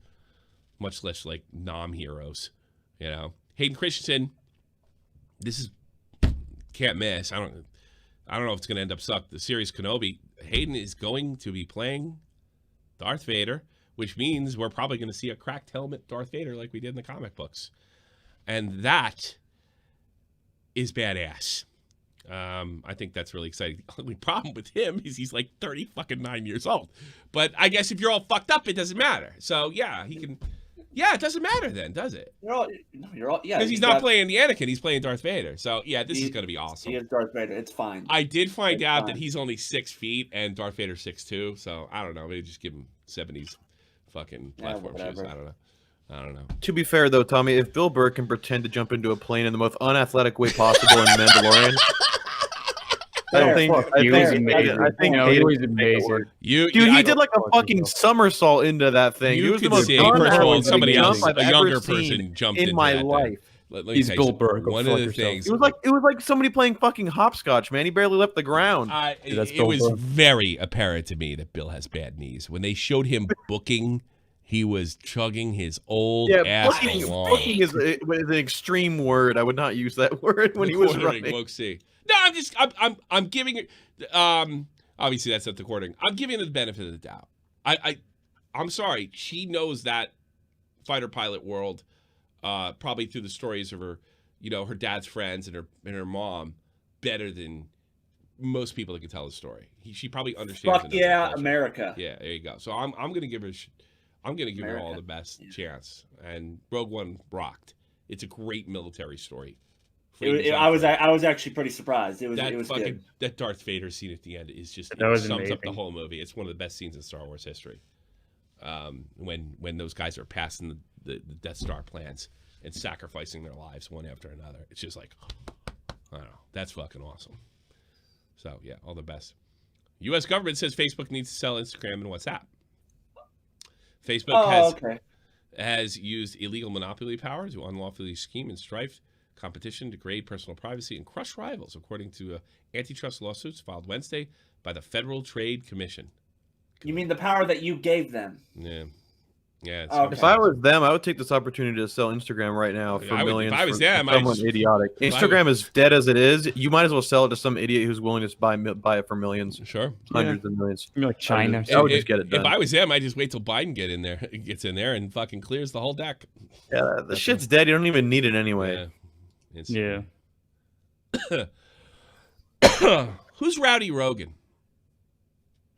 much less like non-heroes, you know. Hayden Christensen, this is can't miss. I don't know if it's gonna end up suck. The series Kenobi. Hayden is going to be playing Darth Vader, which means we're probably going to see a cracked helmet Darth Vader like we did in the comic books, and that is badass. I think that's really exciting. The only problem with him is he's like 39 years old. But I guess if you're all fucked up, it doesn't matter. So yeah, he can. Yeah, it doesn't matter then, does it? You're all yeah. Because he's not playing the Anakin, he's playing Darth Vader. So yeah, this is going to be awesome. He is Darth Vader. It's fine. I did find out that he's only 6 feet and Darth Vader's 6'2". So I don't know. Maybe just give him 70s fucking platform shoes. I don't know. To be fair, though, Tommy, if Bill Burr can pretend to jump into a plane in the most unathletic way possible in Mandalorian, I think he was amazing. Dude, he did like a fucking somersault into that thing. You was the could most see, first of all, somebody else, I've a younger ever person seen jumped in into my that life. He's Bill Burr. One of the things. It was like somebody playing fucking hopscotch, man. He barely left the ground. It was very apparent to me that Bill has bad knees. When they showed him booking He was chugging his old ass along. Booking is an extreme word. I would not use that word when he was running. We'll see. No, I'm giving it. Obviously that's not the quartering. I'm giving it the benefit of the doubt. I'm sorry. She knows that fighter pilot world, probably through the stories of her, her dad's friends and her mom, better than most people that can tell the story. She probably understands. Fuck yeah, America. Yeah, there you go. So I'm gonna give her. I'm gonna give her all the best chance. And Rogue One rocked. It's a great military story. I was actually pretty surprised. It was good. That Darth Vader scene at the end is just sums up the whole movie. It's one of the best scenes in Star Wars history. When those guys are passing the Death Star plans and sacrificing their lives one after another, it's just like, I don't know, that's fucking awesome. So yeah, all the best. U.S. government says Facebook needs to sell Instagram and WhatsApp. Facebook has used illegal monopoly power to unlawfully scheme and strife competition, degrade personal privacy, and crush rivals, according to antitrust lawsuits filed Wednesday by the Federal Trade Commission. You mean the power that you gave them? Yeah. Yeah. If I was them, I would take this opportunity to sell Instagram right now for millions. If I was them, someone idiotic. Instagram is dead as it is. You might as well sell it to some idiot who's willing to buy it for millions. Sure. Hundreds of millions. Like China. I would just get it done. If I was them, I'd just wait till Biden gets in there and fucking clears the whole deck. Yeah, the shit's dead. You don't even need it anyway. Yeah. Who's Rowdy Rogan?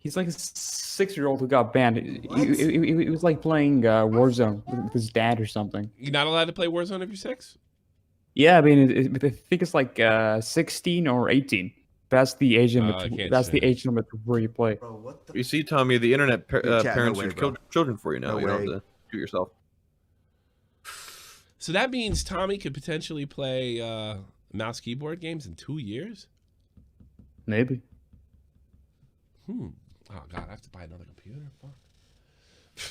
He's like a 6-year-old who got banned. He was like playing Warzone with his dad or something. You're not allowed to play Warzone if you're 6? Yeah, I mean, I think it's like 16 or 18. That's the age limit. That's the age limit where you play. Bro, you see, Tommy, the internet parents should kill children for you now. You don't have to shoot yourself. So that means Tommy could potentially play mouse keyboard games in 2 years? Maybe. Oh, God, I have to buy another computer? Fuck.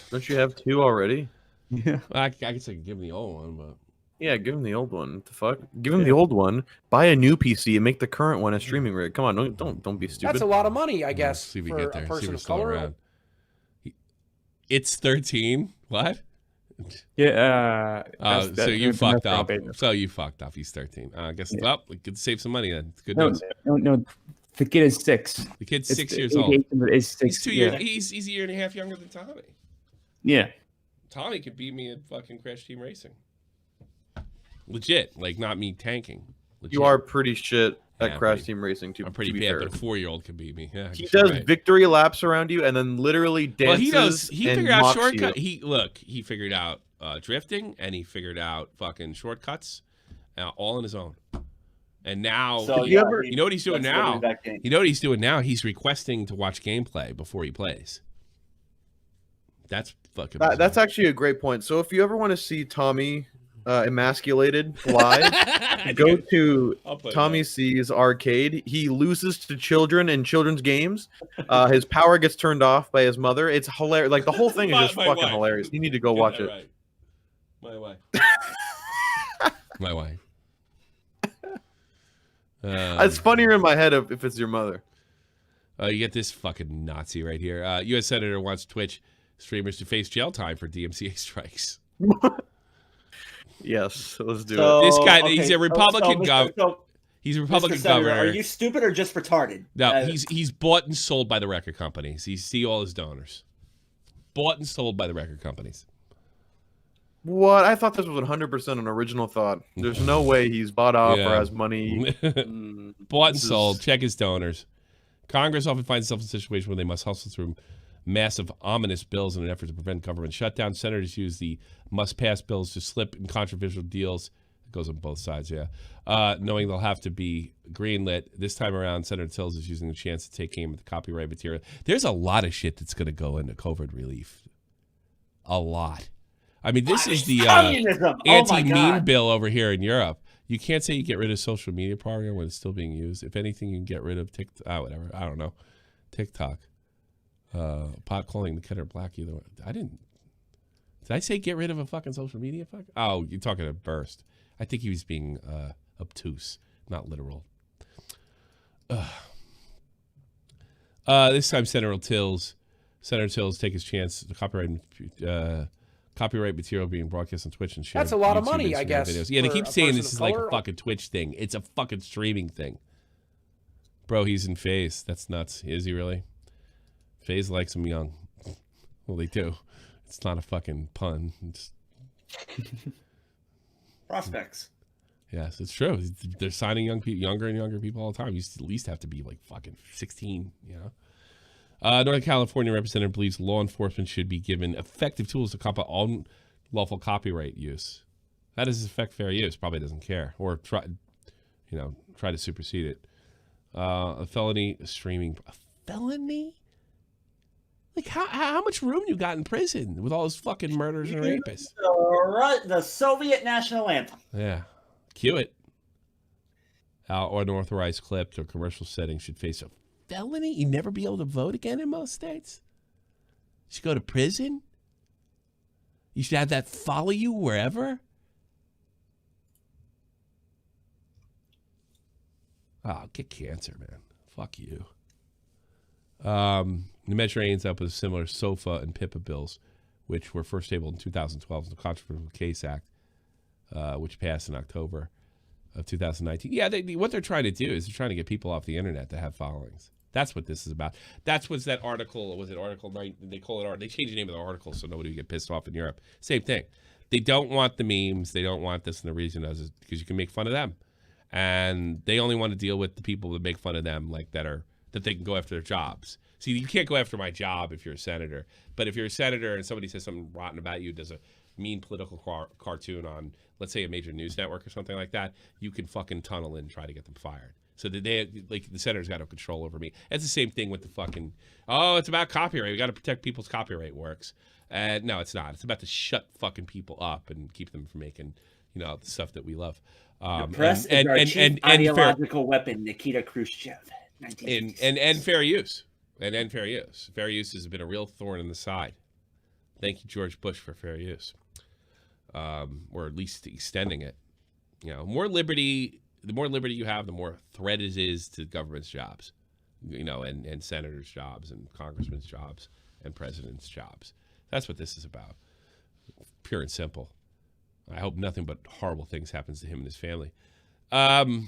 Don't you have 2 already? Yeah. I guess I could give him the old one, but... Yeah, give him the old one. What the fuck? Give him the old one, buy a new PC, and make the current one a streaming rig. Come on, don't be stupid. That's a lot of money, I guess, see if we for get there. a person of still color. around. It's 13? What? Yeah. So you fucked up. So you fucked up. He's 13. I guess we could save some money then. It's good news. No. The kid is 6. The kid's 6 years old. Is 6. He's 2 years. He's a year and a half younger than Tommy. Yeah. Tommy could beat me at fucking Crash Team Racing. Legit, like not me tanking. Legit. You are pretty shit at Crash Team Racing too. I'm pretty to be bad, fair. but a 4-year-old could beat me. Yeah, he does victory laps around you and then literally dances. Well, he figured out shortcut. You. He figured out drifting and he figured out fucking shortcuts, all on his own. And now, you know what he's doing now? You know what he's doing now? He's requesting to watch gameplay before he plays. That's fucking. That's actually a great point. So if you ever want to see Tommy emasculated live, go to Tommy C's arcade. He loses to children in children's games. His power gets turned off by his mother. It's hilarious. Like the whole thing is just fucking hilarious. You need to go watch it. Right. My wife. My wife. It's funnier in my head if it's your mother. You get this fucking Nazi right here. U.S. Senator wants Twitch streamers to face jail time for DMCA strikes. Yes, let's do it. This guy, he's a Republican governor. He's a Republican governor. Are you stupid or just retarded? No, he's bought and sold by the record companies. You see all his donors. Bought and sold by the record companies. What? I thought this was 100% an original thought. There's no way he's bought off or has money. Bought and sold. Check his donors. Congress often finds itself in a situation where they must hustle through massive, ominous bills in an effort to prevent government shutdown. Senators use the must-pass bills to slip in controversial deals. It goes on both sides, knowing they'll have to be greenlit. This time around, Senator Tills is using the chance to take aim at the copyright material. There's a lot of shit that's going to go into COVID relief. A lot. I mean, this is the anti-meme bill over here in Europe. You can't say you get rid of social media program when it's still being used. If anything, you can get rid of TikTok. Whatever. I don't know. TikTok. Pot calling the kid or black either way. Did I say get rid of a fucking social media? Oh, you're talking to Burst. I think he was being obtuse, not literal. This time, Senator Tills Senator Tills take his chance. The copyright material being broadcast on Twitch and shared. That's a lot of YouTube, money, Instagram I guess. videos. Yeah, they keep saying this is like a fucking Twitch thing. It's a fucking streaming thing. Bro, he's in FaZe. That's nuts. Is he really? FaZe likes him young. Well, they do. It's not a fucking pun. It's... Prospects. Yes, it's true. They're signing younger and younger people all the time. You at least have to be like fucking 16, you know? Northern California representative believes law enforcement should be given effective tools to combat unlawful copyright use. How does this affect fair use? Probably doesn't care. Or try to supersede it. A felony streaming. A felony? Like, how much room you got in prison with all those fucking murders and rapists? The Soviet national anthem. Yeah. Cue it. Or unauthorized clips or commercial settings should face a felony. You never be able to vote again in most states. You should go to prison. You should have that follow you wherever. Oh, get cancer, man. Fuck you. New Measure ends up with similar SOFA and PIPA bills, which were first tabled in 2012 in the Controversial Case Act, which passed in October of 2019. Yeah, what they're trying to do is they're trying to get people off the internet to have followings. That's what this is about. That's what's that article. Was it Article 9? They call it. They changed the name of the article so nobody would get pissed off in Europe. Same thing. They don't want the memes. They don't want this, and the reason is because you can make fun of them, and they only want to deal with the people that make fun of them, like that they can go after their jobs. See, you can't go after my job if you're a senator, but if you're a senator and somebody says something rotten about you, does a mean political cartoon on, let's say, a major news network or something like that, you can fucking tunnel in and try to get them fired. So the senator's got no control over me. It's the same thing with the fucking, it's about copyright. We got to protect people's copyright works. No, it's not. It's about to shut fucking people up and keep them from making, the stuff that we love. The press is our chief ideological weapon, Nikita Khrushchev. And fair use. And fair use. Fair use has been a real thorn in the side. Thank you, George Bush, for fair use. Or at least extending it. More liberty. The more liberty you have, the more threat it is to government's jobs, and senators' jobs and congressmen's jobs and presidents' jobs. That's what this is about. Pure and simple. I hope nothing but horrible things happens to him and his family. I'm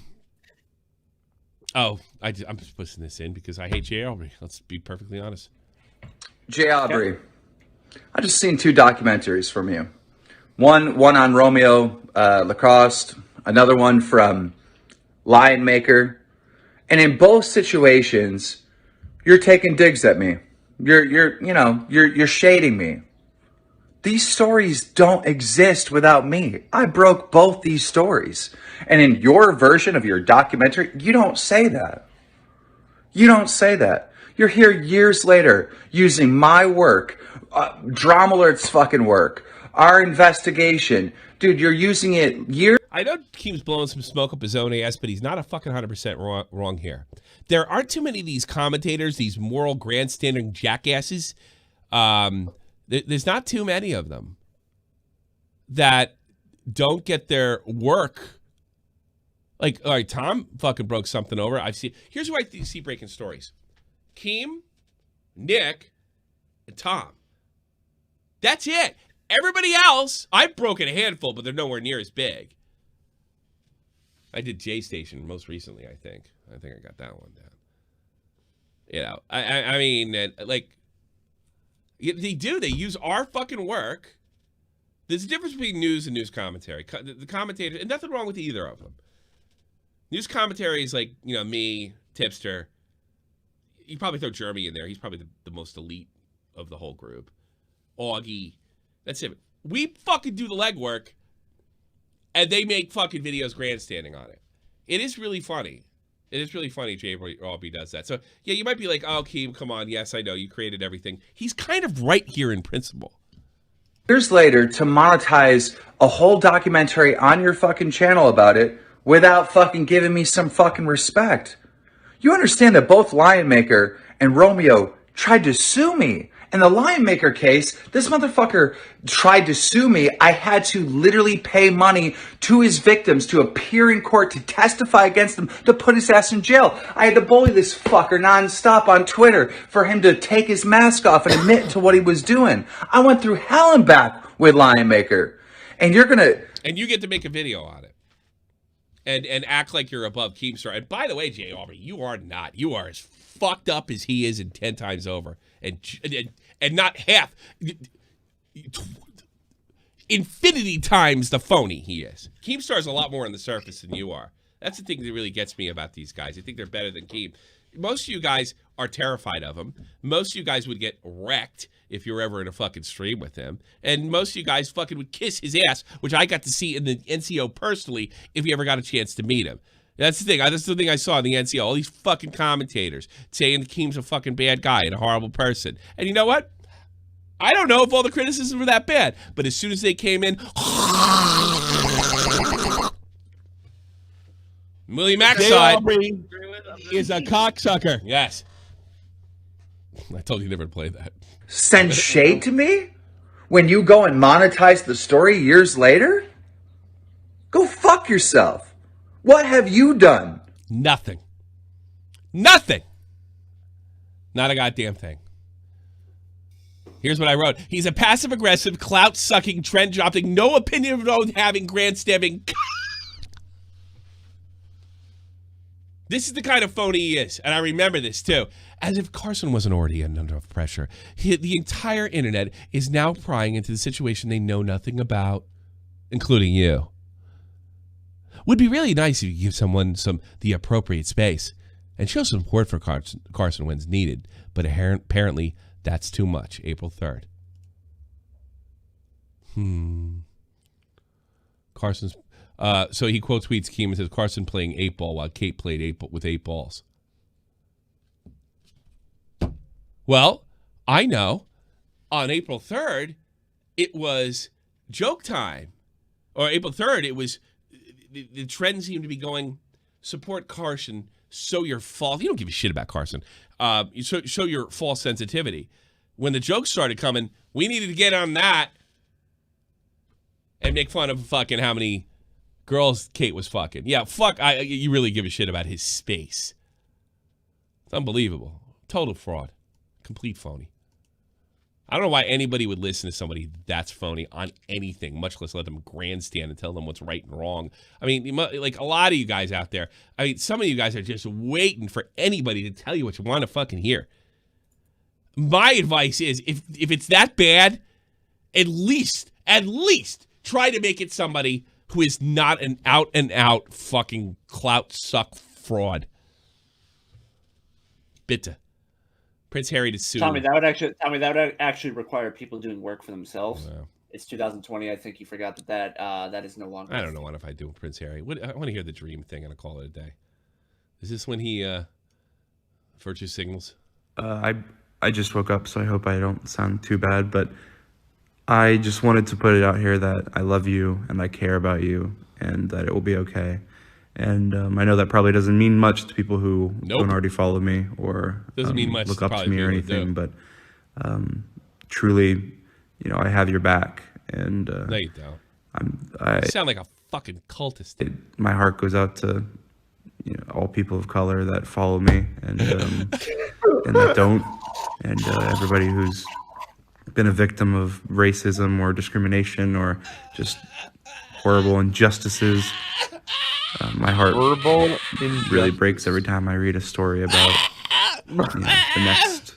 just pushing this in because I hate Jay Aubrey. Let's be perfectly honest. Jay Aubrey, I just seen 2 documentaries from you. One on Romeo Lacoste, another one from Lion Maker, and in both situations, you're taking digs at me. You're shading me. These stories don't exist without me. I broke both these stories. And in your version of your documentary, you don't say that. You don't say that. You're here years later using my work, Drama Alert's fucking work, our investigation. Dude, you're using it years. I know Keem's blowing some smoke up his own ass, but he's not a fucking 100% wrong here. There aren't too many of these commentators, these moral grandstanding jackasses. There's not too many of them that don't get their work. Like, all right, Tom fucking broke something over. Here's who I see breaking stories: Keem, Nick, and Tom. That's it. Everybody else, I've broken a handful, but they're nowhere near as big. I did J Station most recently, I think. I got that one down. I mean, they use our fucking work. There's a difference between news and news commentary. The commentators, and nothing wrong with either of them. News commentary is like, me, Tipster. You probably throw Jeremy in there. He's probably the most elite of the whole group. Augie. That's it. We fucking do the legwork, and they make fucking videos grandstanding on it. It is really funny. It is really funny Jay Aubrey does that. So, yeah, you might be like, oh, Keem, come on. Yes, I know. You created everything. He's kind of right here in principle. Years later to monetize a whole documentary on your fucking channel about it without fucking giving me some fucking respect. You understand that both Lion Maker and Romeo tried to sue me In the Lion Maker case, this motherfucker tried to sue me. I had to literally pay money to his victims to appear in court to testify against him, to put his ass in jail. I had to bully this fucker nonstop on Twitter for him to take his mask off and admit to what he was doing. I went through hell and back with Lion Maker. And you're gonna... And you get to make a video on it. And act like you're above Keemstar. And by the way, Jay Aubrey, you are not. You are as fucked up as he is and 10 times over. And not half. Infinity times the phony he is. Keemstar's a lot more on the surface than you are. That's the thing that really gets me about these guys. I think they're better than Keem. Most of you guys are terrified of him. Most of you guys would get wrecked if you're ever in a fucking stream with him. And most of you guys fucking would kiss his ass, which I got to see in the NCO personally if you ever got a chance to meet him. That's the thing. That's the thing I saw in the NCO. All these fucking commentators saying Keem's a fucking bad guy and a horrible person. And you know what? I don't know if all the criticisms were that bad. But as soon as they came in... Willie Maxside is a cocksucker. Yes. I told you never to play that. Send shade to me? When you go and monetize the story years later? Go fuck yourself. What have you done? Nothing. Nothing. Not a goddamn thing. Here's what I wrote. He's a passive-aggressive, clout-sucking, trend-dropping, no opinion of his own having, grandstanding. This is the kind of phony he is, and I remember this too. As if Carson wasn't already under enough pressure. The entire internet is now prying into the situation they know nothing about, including you. Would be really nice if you give someone the appropriate space and show some support for Carson when it's needed, but apparently that's too much. April 3rd. Carson's... so he quote tweets Keem and says, Carson playing 8-ball while Kate played 8-ball with 8 balls. Well, I know on April 3rd, it was joke time. Or April 3rd, it was, the trend seemed to be going, support Carson, show your false, you don't give a shit about Carson, you show your false sensitivity. When the jokes started coming, we needed to get on that and make fun of fucking how many girls Kate was fucking. Yeah, fuck, you really give a shit about his space. It's unbelievable. Total fraud. Complete phony. I don't know why anybody would listen to somebody that's phony on anything, much less let them grandstand and tell them what's right and wrong. I mean, like a lot of you guys out there, I mean, some of you guys are just waiting for anybody to tell you what you want to fucking hear. My advice is, if it's that bad, at least try to make it somebody who is not an out-and-out fucking clout-suck fraud. Bitte. Prince Harry to sue. Tommy, that would actually require people doing work for themselves. Yeah. It's 2020. I think you forgot that is no longer. I don't know what if I do Prince Harry. I want to hear the dream thing and I'll call it a day. Is this when he virtue signals? I just woke up, so I hope I don't sound too bad, but I just wanted to put it out here that I love you and I care about you and that it will be okay. And I know that probably doesn't mean much to people who don't already follow me or look up to me or anything, but truly, you know, I have your back. And no, you don't. You sound like a fucking cultist. My heart goes out to all people of color that follow me and and that don't, and everybody who's been a victim of racism or discrimination or just horrible injustices. My heart really breaks every time I read a story about the next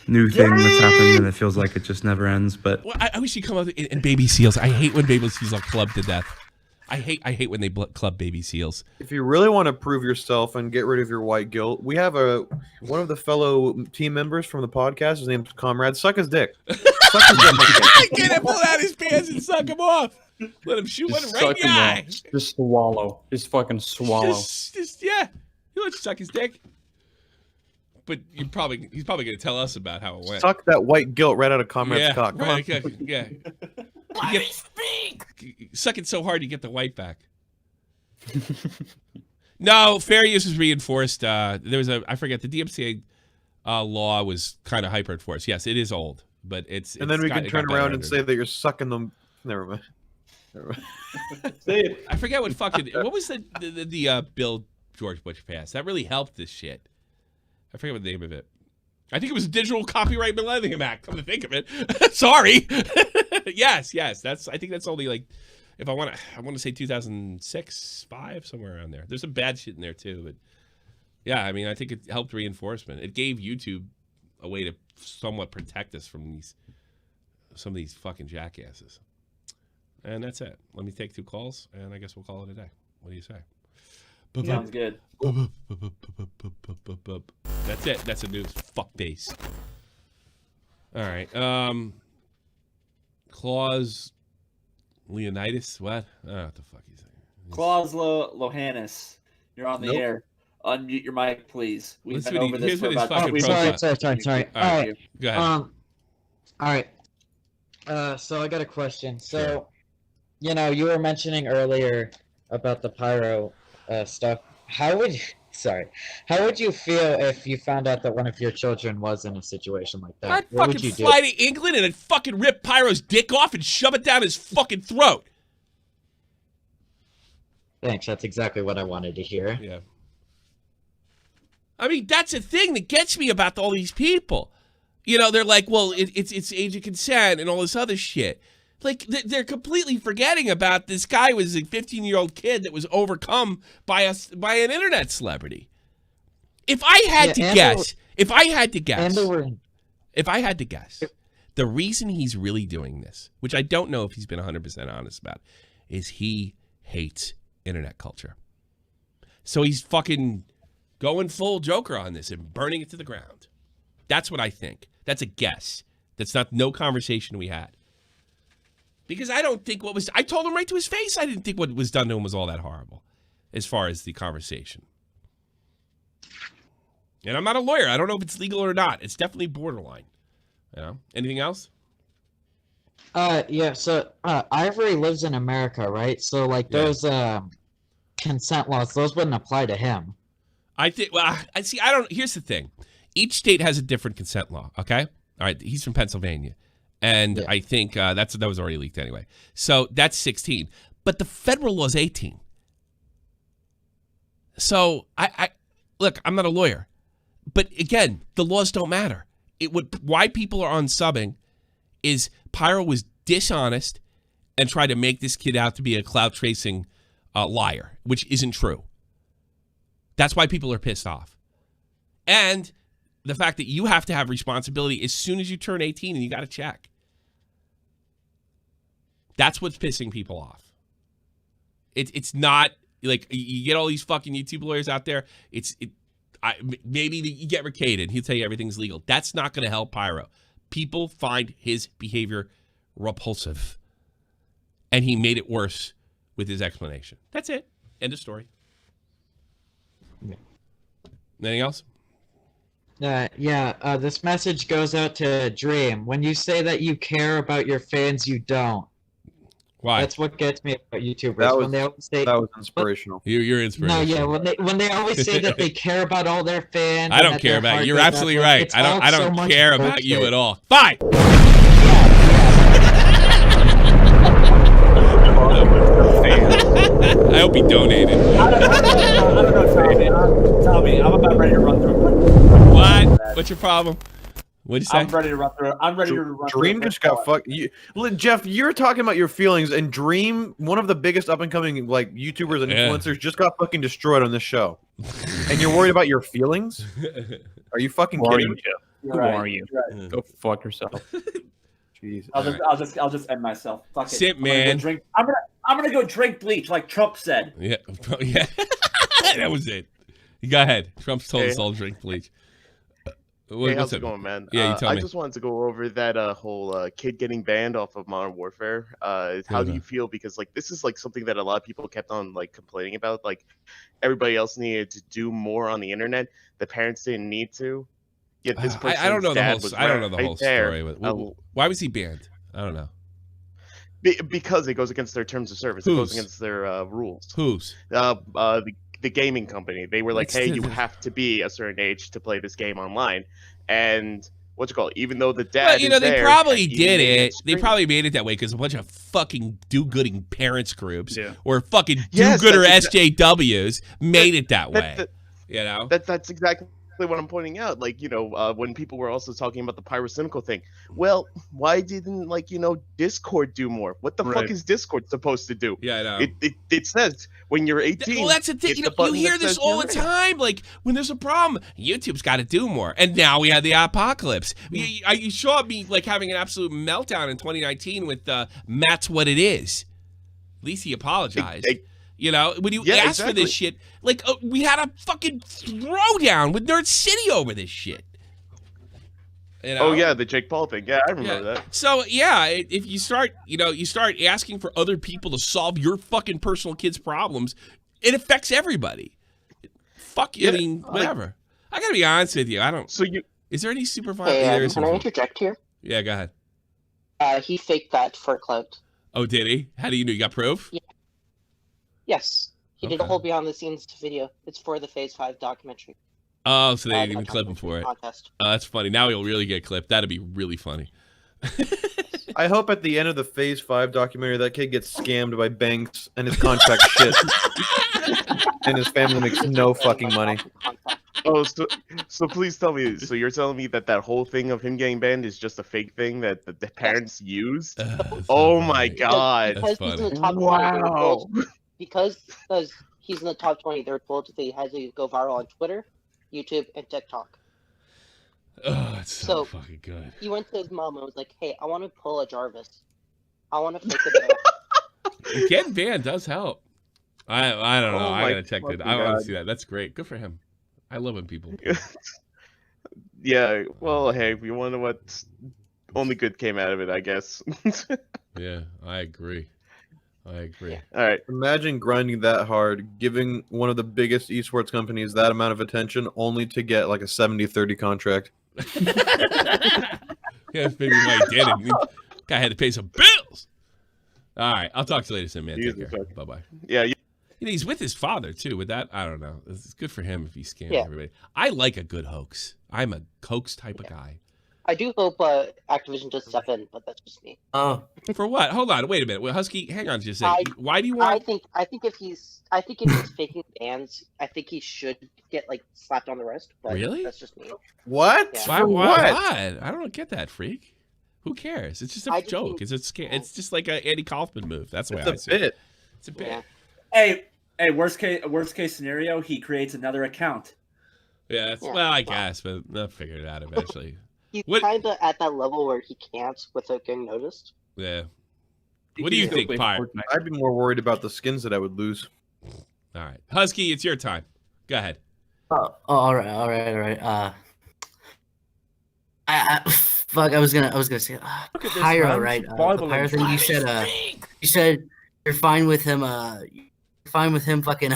new thing that's happening, and it feels like it just never ends. But I wish you'd come up in baby seals. I hate when baby seals are clubbed to death. I hate when they club baby seals. If you really want to prove yourself and get rid of your white guilt, we have one of the fellow team members from the podcast. His name's Comrade. Suck his dick. Suck his dick. Get him, pull out his pants and suck him off. Let him shoot one right in the eye. Just swallow. Just fucking swallow. Just yeah. He'll let you suck his dick. But he's probably going to tell us about how it went. Suck that white guilt right out of Comrade's cock. Come right, on. Yeah. Let me speak. Suck it so hard you get the white back. No, fair use is reinforced. There was I forget, the DMCA law was kind of hyper enforced. Yes, it is old, but it's and then we can turn around and say that you're sucking them. Never mind. I forget what fucking what was the bill George Bush passed that really helped this shit. I forget what the name of it. I think it was the Digital Copyright Millennium Act. Come to think of it, sorry. yes, I think that's only like, if I want to say 2006, 5, somewhere around there. There's some bad shit in there too, but yeah, I mean, I think it helped reinforcement. It gave YouTube a way to somewhat protect us from some of these fucking jackasses. And that's it. Let me take 2 calls, and I guess we'll call it a day. What do you say? Sounds good. That's it. That's a news. Fuck base. All right. Claus Leonidas. What? I don't know what the fuck he's saying. Claus Lohannis. You're on the air. Unmute your mic, please. We've been over this for about 2 weeks. Sorry. All right. Go ahead. All right. So I got a question. So, you know, you were mentioning earlier about the pyro stuff. How would you feel if you found out that one of your children was in a situation like that? I'd fucking fly to England and I'd fucking rip Pyro's dick off and shove it down his fucking throat. Thanks. That's exactly what I wanted to hear. Yeah. I mean, that's the thing that gets me about all these people. You know, they're like, well, it's age of consent and all this other shit. Like, they're completely forgetting about this guy was a 15-year-old kid that was overcome by an internet celebrity. If I had to guess, the reason he's really doing this, which I don't know if he's been 100% honest about, is he hates internet culture. So he's fucking going full Joker on this and burning it to the ground. That's what I think. That's a guess. That's not no conversation we had. Because I don't think I told him right to his face, I didn't think what was done to him was all that horrible as far as the conversation. And I'm not a lawyer. I don't know if it's legal or not. It's definitely borderline. You know? Anything else? Yeah, so Ivory lives in America, right? So like those consent laws, those wouldn't apply to him. I think here's the thing. Each state has a different consent law, okay? All right, he's from Pennsylvania. And I think that was already leaked anyway. So that's 16. But the federal law is 18. So look, I'm not a lawyer. But again, the laws don't matter. Why people are unsubbing is Pyro was dishonest and tried to make this kid out to be a clout tracing liar, which isn't true. That's why people are pissed off. And the fact that you have to have responsibility as soon as you turn 18 and you got to check. That's what's pissing people off. It's not like you get all these fucking YouTube lawyers out there. Maybe you get Rickade, he'll tell you everything's legal. That's not going to help Pyro. People find his behavior repulsive. And he made it worse with his explanation. That's it. End of story. Anything else? This message goes out to Dream. When you say that you care about your fans, you don't. Why? That's what gets me about YouTubers. That was inspirational. You're inspirational. No, when they always say that they care about all their fans. I don't care about you. You're absolutely right. I don't care about you at all. Bye. I hope he donated. I don't know, Tommy. I'm about ready to run through. What? What's your problem? What'd you say? I'm ready to run through. Dream just got fucked. Jeff, you're talking about your feelings, and Dream, one of the biggest up and coming like YouTubers and influencers, just got fucking destroyed on this show. And you're worried about your feelings? Are you fucking kidding me? Who are you? Right. Go fuck yourself. Jeez. I'll just end myself. Fuck it. Sit, man. I'm gonna go drink bleach, like Trump said. Yeah. That was it. Go ahead. Trump's told us all to drink bleach. How's it going, man? Yeah, you tell me. I just wanted to go over that whole kid getting banned off of Modern Warfare. How do you feel? Because like this is like something that a lot of people kept on like complaining about. Like everybody else needed to do more on the internet. The parents didn't need to. Yet this person's I don't know the dad whole was right story. Why was he banned? I don't know. Because it goes against their terms of service. It goes against their rules. Whose? The the gaming company. They were like, hey, you have to be a certain age to play this game online. And what's it called? Even though the dad well, they probably did it. They probably made it that way because a bunch of fucking do-gooding parents groups or fucking do-gooder SJWs made it that way. That's exactly what I'm pointing out. Like, when people were also talking about the Pyrocynical thing. Well, why didn't Discord do more? What the fuck is Discord supposed to do? Yeah, I know. It says when you're 18. Well, that's the thing. You hear this all the time. Like when there's a problem, YouTube's got to do more. And now we had the apocalypse. You saw me like having an absolute meltdown in 2019 with Matt's What It Is. At least he apologized. When you ask for this shit, like we had a fucking throwdown with Nerd City over this shit. Oh yeah, the Jake Paul thing. Yeah, I remember that. So yeah, if you start, you start asking for other people to solve your fucking personal kids' problems, it affects everybody. Fuck you, I mean, whatever. I gotta be honest with you. I don't. So is there any super fun? Can I interject here? Yeah, go ahead. He faked that for clout. Oh, did he? How do you know? You got proof? Yeah. Yes, he did a whole behind-the-scenes video. It's for the Phase 5 documentary. Oh, so they didn't even clip him for it. Contest. Oh, that's funny. Now he'll really get clipped. That'd be really funny. I hope at the end of the Phase 5 documentary that kid gets scammed by banks and his contract shit. And his family makes no fucking money. Oh, so please tell me. So you're telling me that whole thing of him getting banned is just a fake thing that the parents used? Oh my god! Because he's in the top 20, because he's in the top 20, they're told that he has to go viral on Twitter, YouTube, and TikTok. Oh, that's so fucking good. He went to his mom and was like, "Hey, I want to pull a Jarvis. I want to fake it." Getting banned does help. I don't know. I gotta check it. I want to see that. That's great. Good for him. I love when people. Yeah. Well, hey, we wonder what only good came out of it, I guess. Yeah, I agree. All right. Imagine grinding that hard, giving one of the biggest esports companies that amount of attention, only to get like a 70-30 contract. Yeah, maybe why he did it. Guy had to pay some bills. All right, I'll talk to you later, soon, man. Take care. Bye bye. Yeah. He's with his father too. With that, I don't know. It's good for him if he scams everybody. I like a good hoax. I'm a hoax type of guy. I do hope Activision does step in, but that's just me. For what? Hold on. Wait a minute. Well, Husky, hang on just a second. Why do you want? I think if he's faking bans, I think he should get like slapped on the wrist. But really? That's just me. What? Yeah. For what? I don't get that, freak. Who cares? It's just a joke. It's just like an Andy Kaufman move. That's the way I see it. It's a bit. Yeah. Hey, worst case scenario, he creates another account. Yeah, well, I guess, but they'll figure it out eventually. He's kind of at that level where he can't without getting noticed. Yeah. What do you think, Pyre? I'd be more worried about the skins that I would lose. All right, Husky, it's your time. Go ahead. All right. Fuck, I was gonna say Pyro, right? The Pyro thing. You said you're fine with him. Fucking.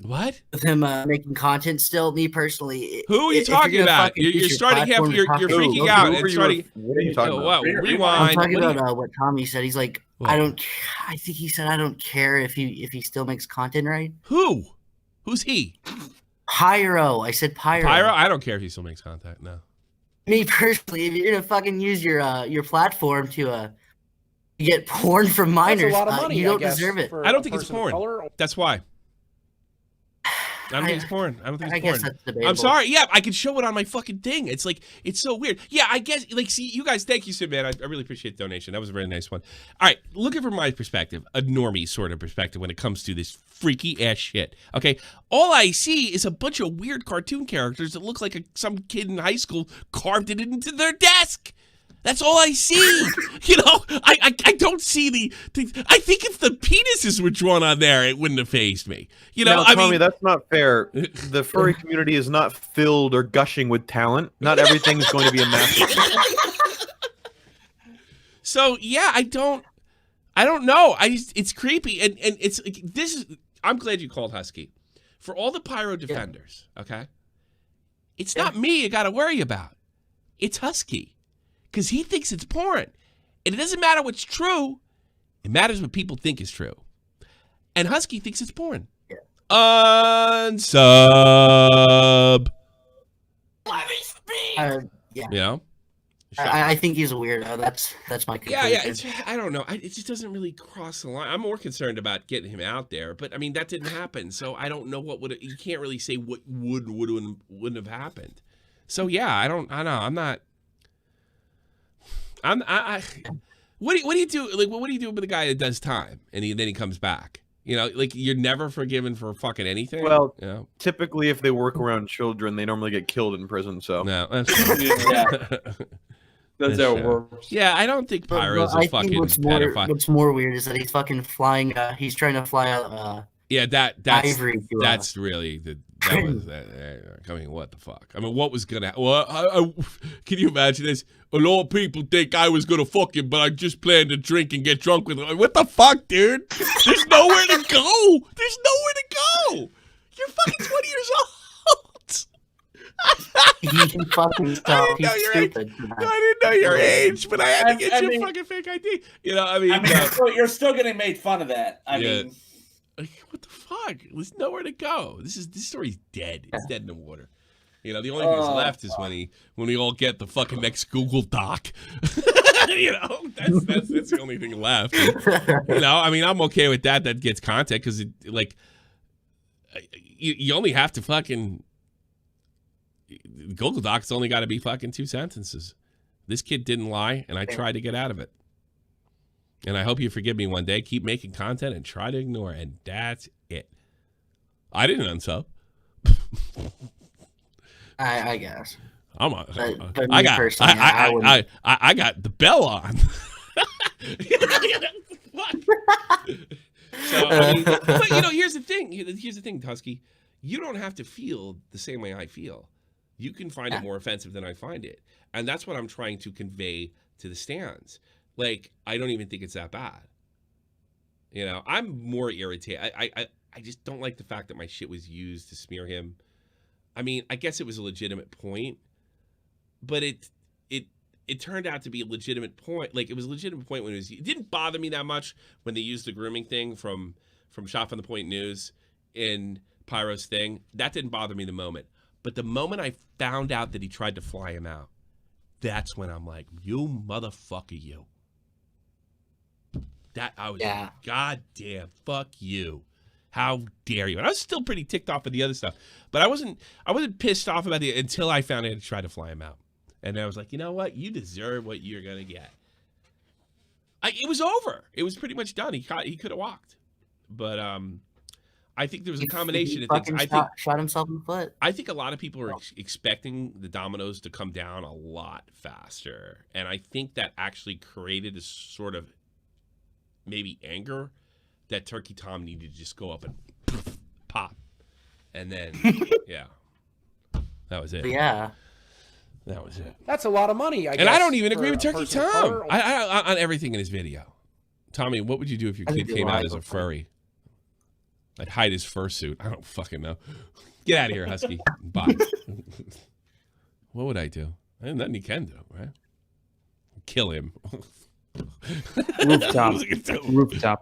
What? With him making content still. Me personally. Who are you talking about? You're starting. You're freaking out. What are you talking about? Rewind. I'm talking about what Tommy said. He's like, I think he said I don't care if he still makes content, right? Who? Who's he? Pyro. I said Pyro. Pyro. I don't care if he still makes content. No. Me personally, if you're gonna fucking use your platform to get porn from minors, you don't deserve it. I don't think it's porn. That's why. I don't think it's porn. I don't think it's porn. Guess that's debatable. I'm sorry. Yeah, I can show it on my fucking thing. It's like, it's so weird. Yeah, I guess, like, see, you guys, thank you, man. I really appreciate the donation. That was a very nice one. All right, looking from my perspective, a normie sort of perspective when it comes to this freaky ass shit. Okay, all I see is a bunch of weird cartoon characters that look like some kid in high school carved it into their desk. That's all I see. I don't see the. I think if the penises were drawn on there, it wouldn't have fazed me. Now, Tommy, that's not fair. The furry community is not filled or gushing with talent. Not everything's going to be a masterpiece. So yeah, I don't know. It's creepy, and it's this is. I'm glad you called Husky. For all the Pyro defenders, okay, it's not me you got to worry about. It's Husky. Because he thinks it's porn. And it doesn't matter what's true. It matters what people think is true. And Husky thinks it's porn. Unsub. Let me speak. Yeah. You know? I think he's a weirdo. That's my conclusion. Yeah. I don't know. It just doesn't really cross the line. I'm more concerned about getting him out there, but I mean that didn't happen. So I don't know what would. You can't really say what wouldn't have happened. So yeah, I know. I'm not. What do you do? Like, what do you do with the guy that does time and then he comes back? You know, like you're never forgiven for fucking anything. Well, you know? Typically, if they work around children, they normally get killed in prison. So no, that's how it works. Yeah, I don't think Pyro's a fucking pedophile. What's more weird is that he's fucking flying. He's trying to fly out. Yeah, that's really that was that. I mean, what the fuck? I mean, what was gonna? Well, can you imagine this? A lot of people think I was gonna fuck him, but I just planned to drink and get drunk with him. What the fuck, dude? There's nowhere to go. There's nowhere to go. You're fucking 20 years old. You fucking stop. He's stupid. I didn't know your age, but I had to get you a fucking fake ID. You know, I mean you're still getting made fun of that. I mean, like, what the fuck? There's nowhere to go. This story's dead. It's dead in the water. You know, the only thing that's left is when we all get the fucking next Google Doc. You know, that's the only thing left. You know, I mean, I'm okay with that. That gets content because you only have to fucking Google Doc's only got to be fucking 2 sentences. This kid didn't lie, and I tried to get out of it. And I hope you forgive me one day. Keep making content and try to ignore it. And that's it. I didn't unsub. I guess. I got the bell on. So, I mean, but you know, here's the thing. Here's the thing, Husky. You don't have to feel the same way I feel. You can find it more offensive than I find it. And that's what I'm trying to convey to the stands. Like, I don't even think it's that bad. You know, I'm more irritated. I just don't like the fact that my shit was used to smear him. I mean, I guess it was a legitimate point, but it turned out to be a legitimate point. Like, it was a legitimate point when it didn't bother me that much when they used the grooming thing from Shot from the Point News in Pyro's thing. That didn't bother me the moment. But the moment I found out that he tried to fly him out, that's when I'm like, you motherfucker, you. That I was like, God damn, fuck you. How dare you? And I was still pretty ticked off of the other stuff. But I wasn't pissed off about it until I found out to try to fly him out. And I was like, you know what? You deserve what you're gonna get. It was over. It was pretty much done. He could have walked. But I think there was a combination of things. I think shot himself in the foot. I think a lot of people are expecting the dominoes to come down a lot faster. And I think that actually created a sort of maybe anger that Turkey Tom needed to just go up and pop. And then, yeah, that was it. Yeah. That was it. That's a lot of money, I guess. And I don't even agree with Turkey Tom on everything in his video. Tommy, what would you do if your kid came out as a furry? I'd hide his fursuit. I don't fucking know. Get out of here, Husky. Bye. What would I do? There's nothing he can do, right? Kill him. Rooftop. Rooftop.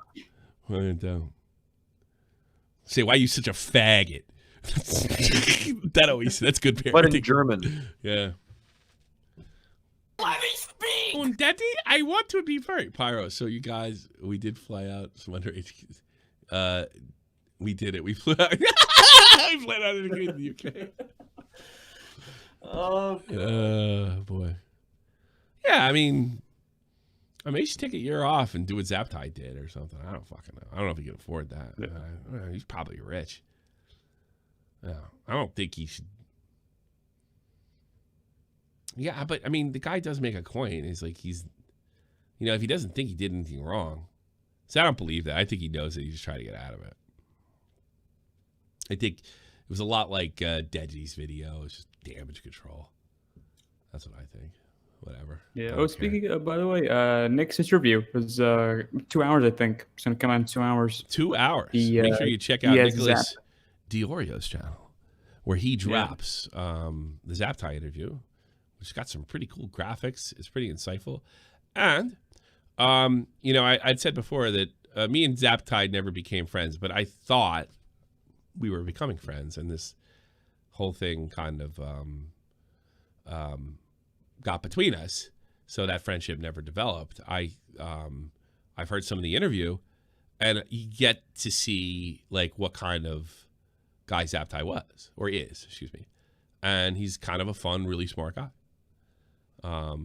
What are you do? Say, why are you such a faggot? That's good parenting. But in German. Yeah. Let me speak. Und Daddy, I want to be furry. Pyro, so you guys, we did fly out some underage kids. We did it. We flew out. We flew out in the UK. Oh, boy. Yeah, I mean, you should take a year off and do what Zaptai did or something. I don't fucking know. I don't know if he can afford that. Yeah. He's probably rich. Yeah, I don't think he should. Yeah, but I mean, the guy does make a point. It's like if he doesn't think he did anything wrong. So I don't believe that. I think he knows that he's just trying to get out of it. I think it was a lot like Deji's video. It's just damage control. That's what I think. Whatever. Yeah. Oh, speaking of, by the way, Nick's interview was 2 hours, I think. It's going to come out in 2 hours. 2 hours. Make sure you check out Nicholas Diorio's channel, where he drops the Zaptai interview, which got some pretty cool graphics. It's pretty insightful. And, I'd said before that me and Zaptai never became friends, but I thought we were becoming friends, and this whole thing kind of got between us, so that friendship never developed. I've heard some of the interview, and you get to see like what kind of guy Zaptai was, or is, excuse me. And he's kind of a fun, really smart guy. I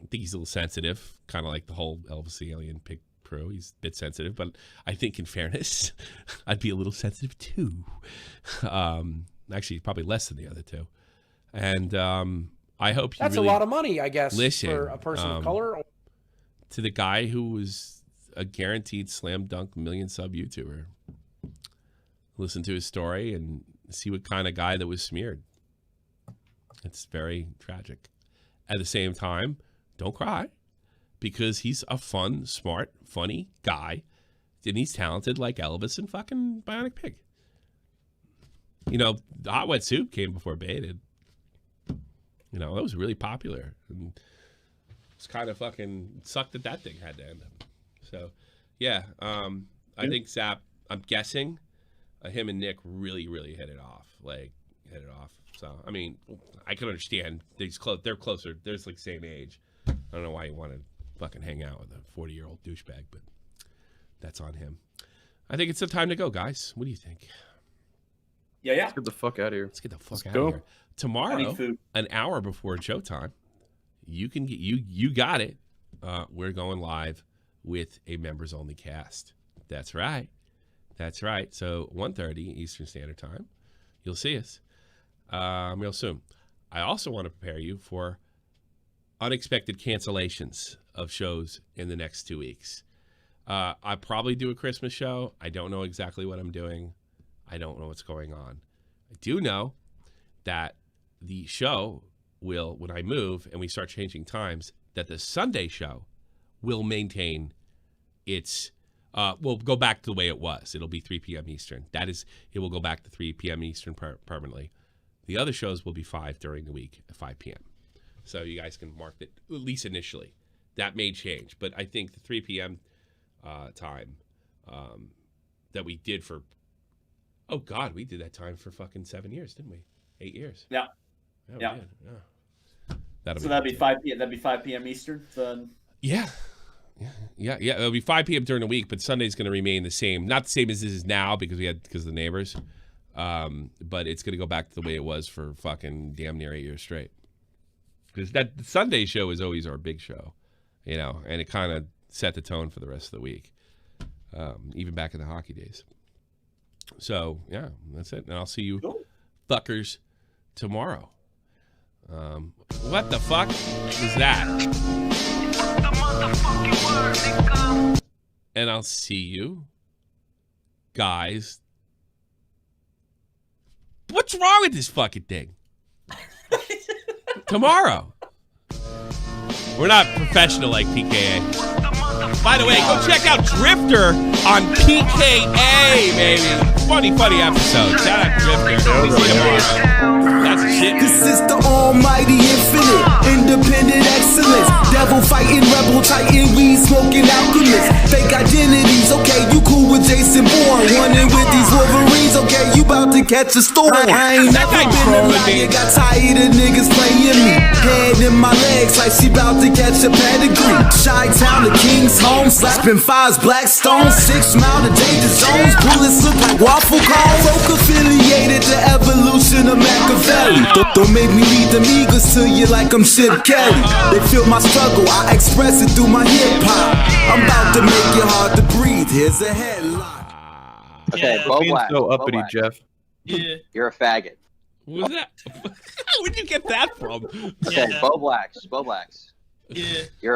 think he's a little sensitive, kind of like the whole Elvis the Alien Pig crew. He's a bit sensitive, but I think in fairness, I'd be a little sensitive too. Actually, probably less than the other two. And I hope you That's really a lot of money, I guess, listen, for a person of color. To the guy who was a guaranteed slam dunk million sub YouTuber. Listen to his story and see what kind of guy that was smeared. It's very tragic. At the same time, don't cry, because he's a fun, smart, funny guy, and he's talented like Elvis and fucking Bionic Pig. You know, the Hot Wet Soup came before Baited. You know, that was really popular. And it's kind of fucking sucked that thing had to end up. So, yeah, I think Zap, I'm guessing, him and Nick really, really hit it off. So, I mean, I can understand. They're closer. They're like the same age. I don't know why you want to fucking hang out with a 40-year-old douchebag, but that's on him. I think it's the time to go, guys. What do you think? Yeah. Let's get the fuck out of here. Let's get the fuck out of here. Tomorrow, an hour before showtime, you can get you got it. We're going live with a members only cast. That's right. So 1:30 Eastern Standard Time, you'll see us real soon. I also want to prepare you for unexpected cancellations of shows in the next 2 weeks. I probably do a Christmas show. I don't know exactly what I'm doing. I don't know what's going on. I do know that the show will, when I move and we start changing times, that the Sunday show will maintain its, will go back to the way it was. It'll be 3 p.m. Eastern. That is, it will go back to 3 p.m. Eastern permanently. The other shows will be 5 during the week at 5 p.m. So you guys can mark it, at least initially. That may change, but I think the 3 p.m. Time that we did for, oh God, we did that time for fucking 7 years, didn't we? 8 years. Yeah. Yeah. That'd be 5 p.m. That'd be 5 p.m. Eastern. Yeah. It'll be 5 p.m. during the week, but Sunday's going to remain the same. Not the same as this is now because of the neighbors. But it's going to go back to the way it was for fucking damn near 8 years straight. Because that Sunday show is always our big show, you know, and it kind of set the tone for the rest of the week, even back in the hockey days. So yeah, that's it. And I'll see you fuckers tomorrow. What the fuck is that? And I'll see you guys. What's wrong with this fucking thing? Tomorrow. We're not professional like PKA. By the way, go check out Drifter on PKA, baby. Funny episode. Shout out Drifter. That's shit. This is the almighty infinite, independent excellence. Devil fighting, rebel titan, weed smoking alchemist. Fake identities, okay, you cool with Jason Bourne. Running with these Wolverines, okay, you about to catch a storm. I ain't never been a liar, got tired of niggas playing me. Head in my legs like she about to catch a pedigree. Chi-Town to King's home, slapping fives, black stones. 6 mile to danger zones, bullets look like waffle cones. Folk affiliated to evolution of Machiavelli. Don't make me lead them eagles to you like I'm Chip Kelly. They feel my struggle, I express it through my hip hop. I'm about to make it hard to breathe, here's a headline. Okay, Bo Black. So uppity, Jeff. Yeah. You're a faggot. What was that? Where'd you get that from? Okay, Bo Blacks. Yeah. You're a